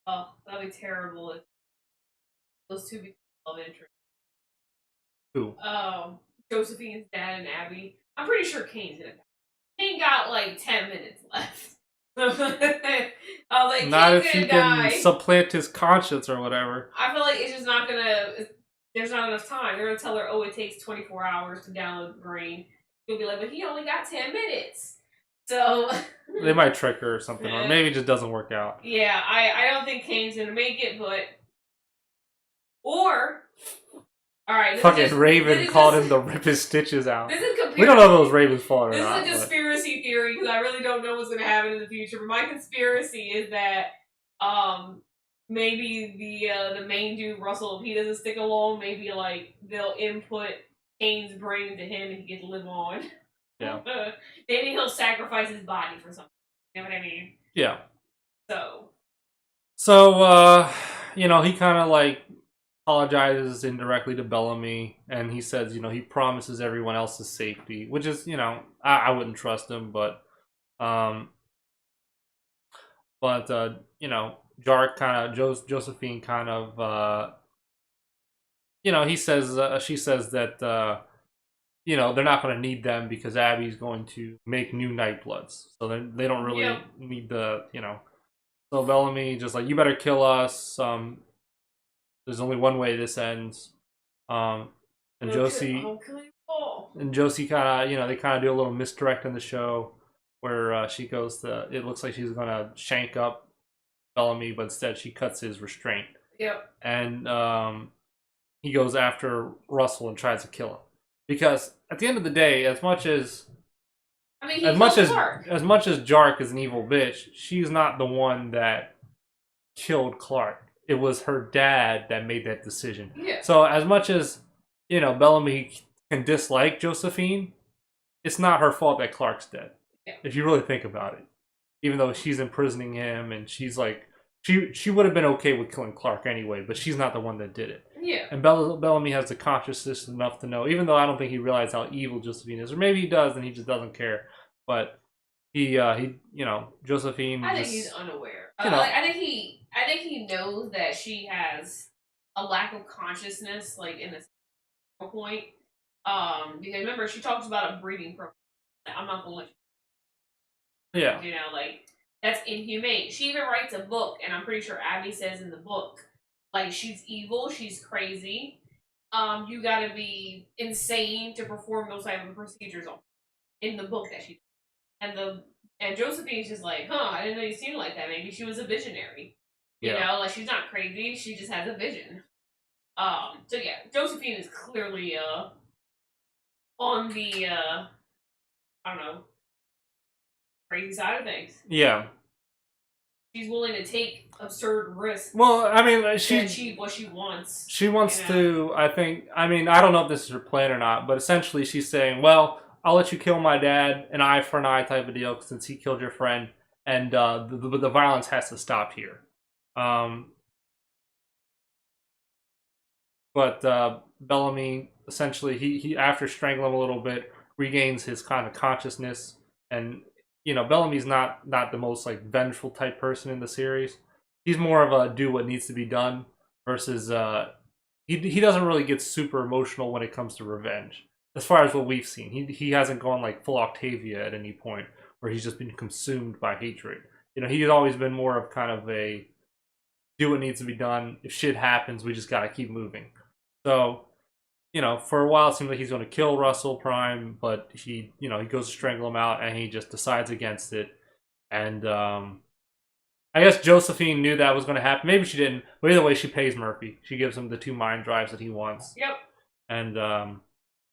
S2: oh, that'd be terrible if those two become love interest.
S1: Who?
S2: Josephine's dad and Abby. I'm pretty sure Kane's in it. Kane got like 10 minutes left. Like,
S1: not if he can supplant his conscience or whatever.
S2: I feel like it's just not gonna. There's not enough time. They're gonna tell her, oh, it takes 24 hours to download the brain. She'll be like, but he only got 10 minutes. So
S1: they might trick her or something, or maybe it just doesn't work out.
S2: Yeah, I don't think Kane's gonna make it, but or all right.
S1: Fucking Raven called him to rip his stitches out.
S2: This is
S1: we don't know if it was Raven's fault or not.
S2: This is a conspiracy theory because I really don't know what's gonna happen in the future. But my conspiracy is that maybe the main dude Russell, if he doesn't stick along, maybe like they'll input Kane's brain into him and he gets to live on.
S1: Yeah.
S2: Maybe he'll sacrifice his body for something. You know what I mean?
S1: Yeah.
S2: So
S1: you know, he kind of like apologizes indirectly to Bellamy, and he says, you know, he promises everyone else's safety, which is, you know, I wouldn't trust him, but you know, Jark kind of Josephine kind of you know, she says that you know, they're not going to need them because Abby's going to make new Nightbloods, so they don't really need the, you know. So Bellamy just like, you better kill us. There's only one way this ends. And Josie kind of, you know, they kind of do a little misdirect in the show where she goes to, it looks like she's going to shank up Bellamy, but instead she cuts his restraint.
S2: Yep.
S1: And he goes after Russell and tries to kill him. Because at the end of the day, as much as Jark is an evil bitch, she's not the one that killed Clark. It was her dad that made that decision.
S2: Yeah.
S1: So as much as, you know, Bellamy can dislike Josephine, it's not her fault that Clark's dead.
S2: Yeah.
S1: If you really think about it. Even though she's imprisoning him and she's like, she would have been okay with killing Clark anyway, but she's not the one that did it.
S2: Yeah.
S1: And Bellamy has the consciousness enough to know, even though I don't think he realized how evil Josephine is, or maybe he does and he just doesn't care. But he you know, Josephine.
S2: I think he's unaware.
S1: You know,
S2: I think he knows that she has a lack of consciousness, like in this point. Because remember she talks about a breeding program. I'm not gonna let
S1: Yeah.
S2: you know, like that's inhumane. She even writes a book, and I'm pretty sure Abby says in the book, like she's evil, she's crazy. You gotta be insane to perform those type of procedures on in the book that she and the and Josephine's just like, huh, I didn't know you seemed like that. Maybe she was a visionary. You
S1: Yeah.
S2: know, like she's not crazy, she just has a vision. So yeah, Josephine is clearly on the I don't know, crazy side of things.
S1: Yeah.
S2: She's willing to take absurd risks
S1: Well, I mean,
S2: to achieve what she wants.
S1: she wants
S2: you know?
S1: to. I think. I mean, I don't know if this is her plan or not, but essentially, she's saying, "Well, I'll let you kill my dad, an eye for an eye type of deal, since he killed your friend, and the violence has to stop here." Um, but Bellamy essentially he after strangling him a little bit regains his kind of consciousness, and Bellamy's not the most like vengeful type person in the series. He's more of a do what needs to be done versus he doesn't really get super emotional when it comes to revenge. As far as what we've seen, he hasn't gone like full Octavia at any point where he's just been consumed by hatred. He's always been more of kind of a do what needs to be done. If shit happens, we just gotta keep moving. So, for a while it seems like he's going to kill Russell Prime, but he goes to strangle him out, and he just decides against it. And I guess Josephine knew that was going to happen. Maybe she didn't, but either way, she pays Murphy. She gives him the 2 mind drives that he wants.
S2: Yep.
S1: And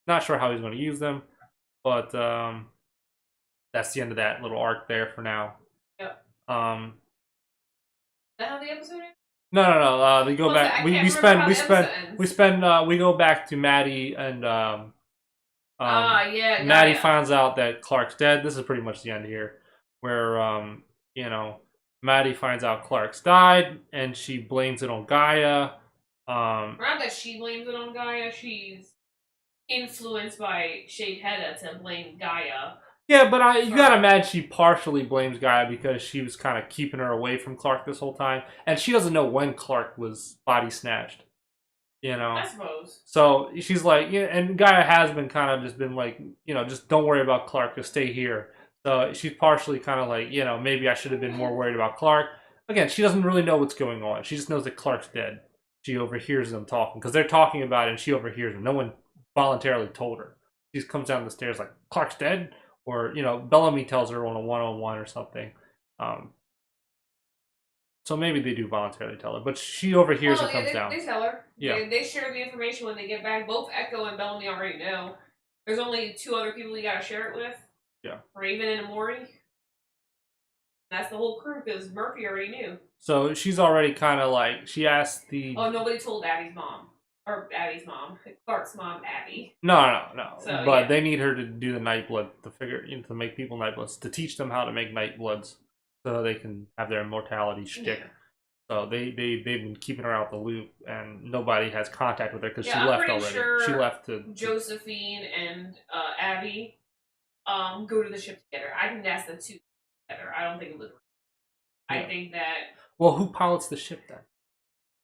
S1: not sure how he's going to use them, but that's the end of that little arc there for now.
S2: Yep.
S1: Um,
S2: Is that how the episode ends?
S1: No. We go
S2: What's
S1: back.
S2: that? I
S1: We
S2: can't
S1: we
S2: remember
S1: spend
S2: how
S1: we
S2: the
S1: spend
S2: episode ends.
S1: we spend we go back to Maddie and
S2: Yeah.
S1: Maddie
S2: Gaia.
S1: finds out that Clark's dead. This is pretty much the end here, where Maddie finds out Clark's died, and she blames it on Gaia.
S2: Not that she blames it on Gaia, she's influenced by Shade Hedda to blame Gaia.
S1: Yeah, but you gotta imagine she partially blames Gaia because she was kind of keeping her away from Clark this whole time, and she doesn't know when Clark was body snatched.
S2: I suppose.
S1: So she's like, yeah, and Gaia has been kind of just been like, just don't worry about Clark, just stay here. So she's partially kind of like, maybe I should have been more worried about Clark. Again, she doesn't really know what's going on. She just knows that Clark's dead. She overhears them talking because they're talking about it, and she overhears them. No one voluntarily told her. She just comes down the stairs like, Clark's dead? Or, Bellamy tells her on a one-on-one or something. So maybe they do voluntarily tell her, but she overhears and comes down.
S2: They tell her.
S1: Yeah.
S2: They share the information when they get back. Both Echo and Bellamy already know. There's only 2 other people you gotta share it with.
S1: Yeah.
S2: Raven and Mori. That's the whole crew, because Murphy already knew.
S1: So she's already kind of like, she asked the...
S2: Oh, nobody told Abby's mom. Or Abby's mom. Clark's mom, Abby.
S1: No.
S2: So,
S1: but
S2: yeah.
S1: they need her to do the Nightblood to make people Nightbloods, to teach them how to make Nightbloods so they can have their immortality shtick.
S2: Yeah.
S1: So they've been keeping her out the loop, and nobody has contact with her because she
S2: I'm
S1: left
S2: pretty
S1: already.
S2: Sure
S1: she left to
S2: Josephine and Abby go to the ship together. I think that's the 2 together. I don't think it was. Yeah. I think that.
S1: Well, who pilots the ship then?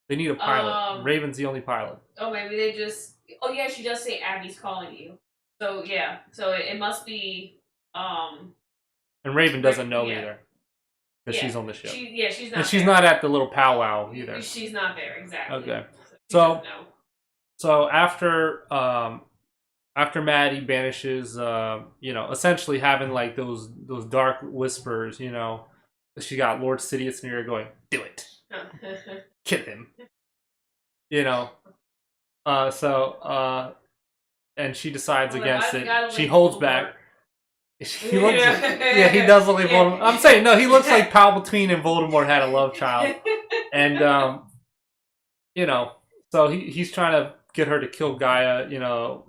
S1: They need a pilot. Raven's the only pilot.
S2: Oh, maybe they just. Oh yeah, she does say Abby's calling you. So yeah, so it must be.
S1: And Raven doesn't know either. Because she's on the ship.
S2: She's not.
S1: And she's not at the little powwow either.
S2: She's not there, exactly.
S1: Okay.
S2: So
S1: after Maddie banishes, essentially having like those dark whispers, she got Lord Sidious in her ear going, "Do it, kill him," and she decides against it. She holds back. He looks, he does look like Voldemort. I'm saying, no, he looks like Palpatine and Voldemort had a love child. And, so he's trying to get her to kill Gaia,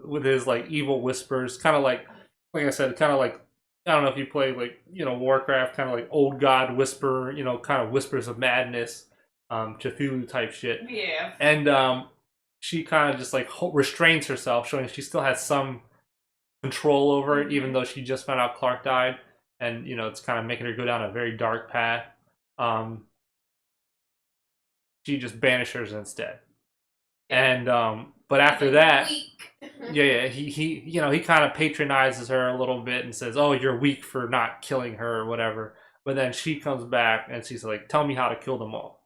S1: with his, like, evil whispers. Kind of like I said, kind of like, I don't know if you play, like, Warcraft, kind of like old god whisper, kind of whispers of madness, Cthulhu type shit.
S2: Yeah.
S1: And, she kind of just, like, restrains herself, showing she still has some control over it, even though she just found out Clark died, and it's kind of making her go down a very dark path. She just banishes her instead, and But after that,
S2: weak.
S1: he he kind of patronizes her a little bit and says, "Oh, you're weak for not killing her or whatever." But then she comes back and she's like, "Tell me how to kill them all."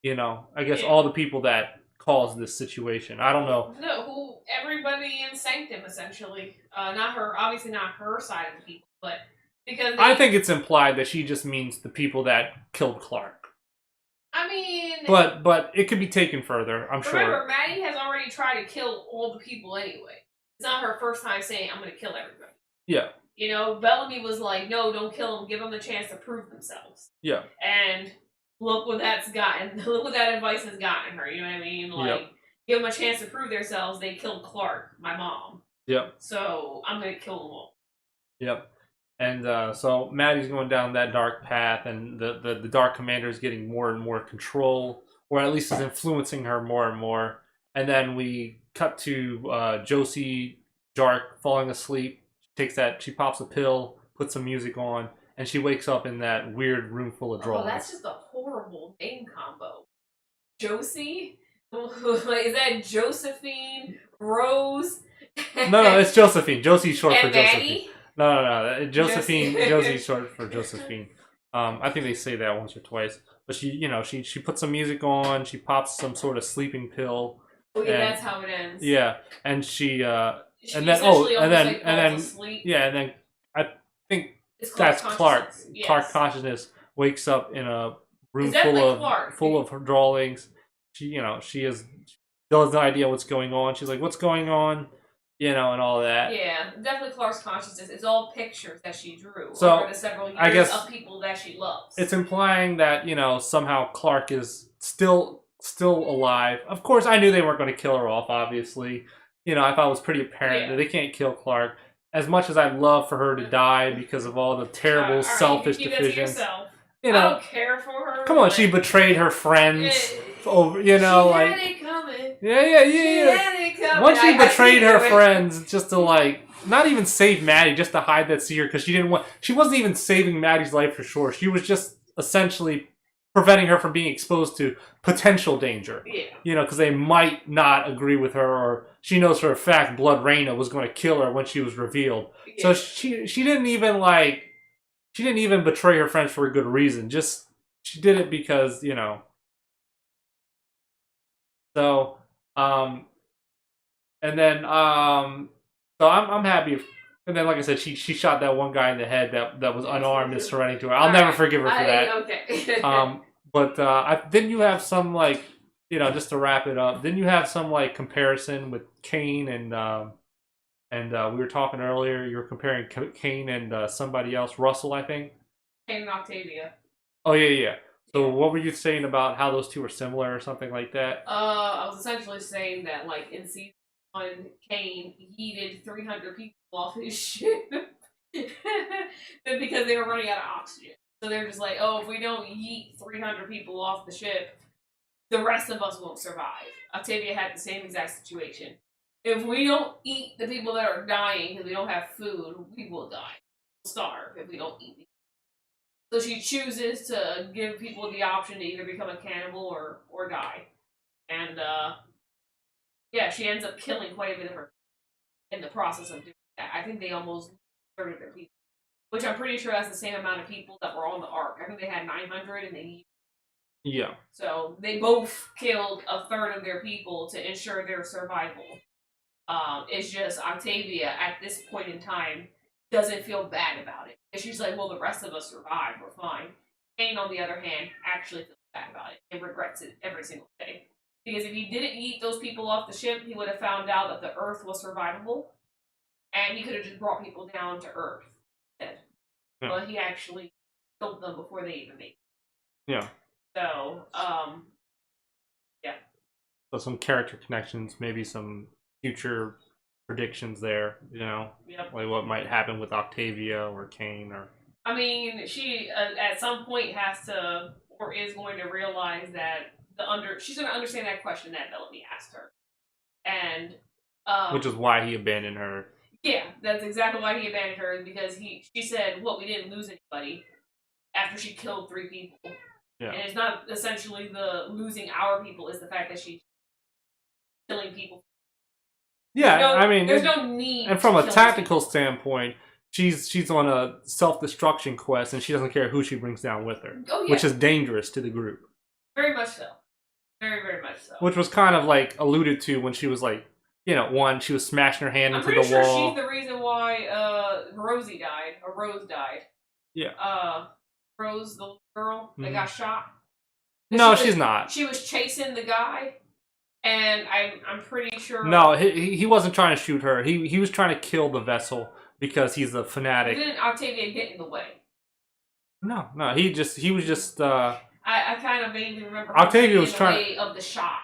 S1: I guess all the people that caused this situation. I don't know.
S2: No, everybody in Sanctum essentially. Not her, obviously not her side of the people, but because
S1: I think it's implied that she just means the people that killed Clark.
S2: I mean,
S1: but it could be taken further. I'm sure.
S2: Remember, Maddie has already tried to kill all the people anyway. It's not her first time saying, I'm going to kill everybody.
S1: Yeah.
S2: Bellamy was like, no, don't kill them. Give them a chance to prove themselves.
S1: Yeah.
S2: And look what that's gotten. Look what that advice has gotten her. You know what I mean? Like, give them a chance to prove themselves. They killed Clark, my mom.
S1: Yep.
S2: So I'm going to kill them all.
S1: Yep. And so Maddie's going down that dark path, and the Dark Commander is getting more and more control, or at least is influencing her more and more. And then we cut to Josie Jark falling asleep. She pops a pill, puts some music on, and she wakes up in that weird room full of drawings.
S2: Oh, that's just a horrible name combo. Josie? Is that Josephine? Rose?
S1: No, it's Josephine. Josie's short for
S2: Maddie?
S1: Josephine. No. Josephine. Josie's short for Josephine. I think they say that once or twice. But she puts some music on. She pops some sort of sleeping pill.
S2: Okay, that's how it ends.
S1: Yeah, and she and then I think that's Clark.
S2: Yes.
S1: Clark consciousness wakes up in a room full of her drawings. She has no idea what's going on. She's like, "What's going on?" And all that.
S2: Yeah, definitely Clark's consciousness. It's all pictures that she drew
S1: over
S2: the several years
S1: I guess
S2: of people that she loves.
S1: It's implying that, somehow Clark is still alive. Of course, I knew they weren't going to kill her off, obviously. I thought it was pretty apparent that they can't kill Clark. As much as I'd love for her to die because of all the terrible selfish decisions.
S2: I don't care for her.
S1: Come on, she betrayed her friends. Over,
S2: she had it coming.
S1: Yeah.
S2: She had it coming.
S1: Once she betrayed her friends, just to not even save Maddie, just to hide that secret, because she wasn't even saving Maddie's life for sure. She was just essentially preventing her from being exposed to potential danger.
S2: Yeah.
S1: Because they might not agree with her, or she knows for a fact Blood Reina was going to kill her when she was revealed. Yeah. So she didn't even betray her friends for a good reason. Just she did it because So, and then, so I'm happy. And then, like I said, she shot that one guy in the head that was unarmed and surrendering to her. I'll never forgive her for that.
S2: Okay.
S1: But didn't you have some just to wrap it up? Didn't you have some comparison with Kane and we were talking earlier? You were comparing Kane and somebody else, Russell, I think.
S2: Kane and Octavia.
S1: Oh yeah. So what were you saying about how those two are similar or something like that?
S2: I was essentially saying that, in season 1, Kane yeeted 300 people off his ship because they were running out of oxygen. So they're just like, oh, if we don't yeet 300 people off the ship, the rest of us won't survive. Octavia had the same exact situation. If we don't eat the people that are dying because we don't have food, we will die. We'll starve if we don't eat them. So she chooses to give people the option to either become a cannibal or die. And, she ends up killing quite a bit of her in the process of doing that. I think they almost murdered their people. Which I'm pretty sure that's the same amount of people that were on the Ark. I think they had 900 and they...
S1: Yeah.
S2: So they both killed a third of their people to ensure their survival. It's just Octavia, at this point in time, doesn't feel bad about it. And she's like, well, the rest of us survived, we're fine. Kane, on the other hand, actually feels bad about it and regrets it every single day. Because if he didn't eat those people off the ship, he would have found out that the Earth was survivable, and he could have just brought people down to Earth instead. Yeah. But he actually killed them before they even made it.
S1: Yeah.
S2: So, yeah.
S1: So some character connections, maybe some future predictions there,
S2: Yep.
S1: Like what might happen with Octavia or Kane or...
S2: I mean, she at some point has to, or is going to realize that she's going to understand that question that Bellamy asked her. And...
S1: which is why he abandoned her.
S2: Yeah, that's exactly why he abandoned her, because she said, we didn't lose anybody after she killed 3 people.
S1: Yeah.
S2: And it's not essentially the losing our people, it's the fact that she's killing people
S1: Yeah, I mean,
S2: there's no need.
S1: And from
S2: to
S1: a
S2: kill
S1: tactical standpoint, she's on a self-destruction quest, and she doesn't care who she brings down with her,
S2: Oh, yeah.
S1: which is dangerous to the group.
S2: Very much so. Very, very much so.
S1: Which was kind of like alluded to when she was like, she was smashing her hand into the wall.
S2: I'm pretty sure she's the reason why Rosie died, or Rose died.
S1: Yeah.
S2: Rose, the little girl that got shot.
S1: No, she's not.
S2: She was chasing the guy, and I'm pretty sure.
S1: No, he wasn't trying to shoot her. He was trying to kill the vessel because he's a fanatic.
S2: Didn't Octavia get in the way?
S1: No, he was just.
S2: I kind of vaguely remember
S1: Octavia was
S2: trying way of the shot,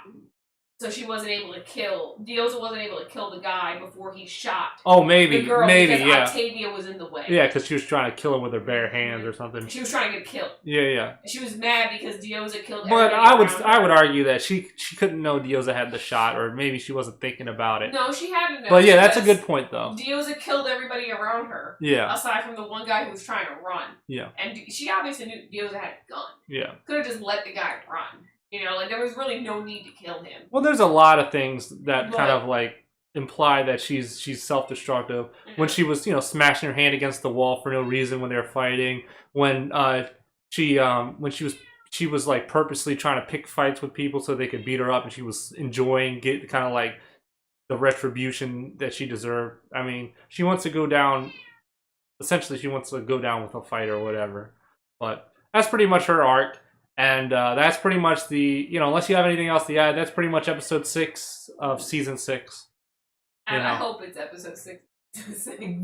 S2: so she wasn't able to kill. Diosa wasn't able to kill the guy before he shot.
S1: Oh, maybe,
S2: the girl
S1: maybe,
S2: because
S1: yeah.
S2: Octavia was in the way.
S1: Yeah, because she was trying to kill him with her bare hands or something.
S2: She was trying to get killed.
S1: Yeah.
S2: She was mad because Diosa killed.
S1: But I would argue that she couldn't know Diosa had the shot, or maybe she wasn't thinking about it.
S2: No, she had to know.
S1: But yeah, that's a good point, though.
S2: Diosa killed everybody around her.
S1: Yeah.
S2: Aside from the one guy who was trying to run.
S1: Yeah.
S2: And she obviously knew Diosa had a gun.
S1: Yeah.
S2: Could have just let the guy run. There was really no need to kill him.
S1: Well, there's a lot of things that kind of like imply that she's self-destructive. Mm-hmm. When she was, smashing her hand against the wall for no reason when they were fighting. When she was like purposely trying to pick fights with people so they could beat her up, and she was enjoying kind of like the retribution that she deserved. I mean, she wants to go down. Essentially, she wants to go down with a fight or whatever. But that's pretty much her arc. And that's pretty much unless you have anything else to add, that's pretty much episode 6 of season 6.
S2: I hope it's episode 6.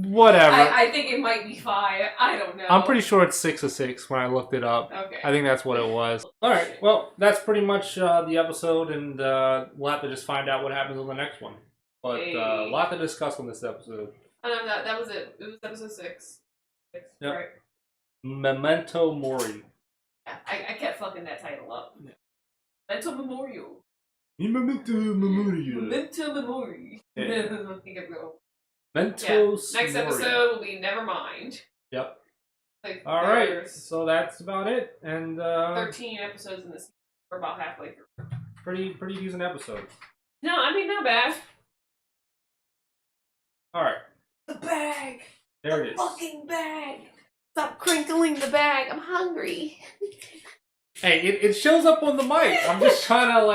S1: Whatever.
S2: I think it might be 5. I don't know.
S1: I'm pretty sure it's 6 of 6 when I looked it up.
S2: Okay.
S1: I think that's what it was. Alright, well, that's pretty much the episode, and we'll have to just find out what happens on the next one. But a lot to discuss on this episode.
S2: Oh, no, that was it. It was episode 6.
S1: Yep.
S2: Right.
S1: MEMEnto Mori.
S2: Yeah, I kept fucking that title up. Yeah. Memento Memorial.
S1: MEMEnto Mori.
S2: MEMEnto Mori.
S1: Yeah.
S2: Next episode will be Nevermind.
S1: Yep.
S2: Alright,
S1: so that's about it. And
S2: 13 episodes in this season. We're about halfway through.
S1: Pretty decent episode.
S2: No, I mean, not bad.
S1: Alright.
S2: The bag!
S1: There it is.
S2: Fucking bag! Stop crinkling the bag. I'm hungry.
S1: Hey, it shows up on the mic. I'm just trying to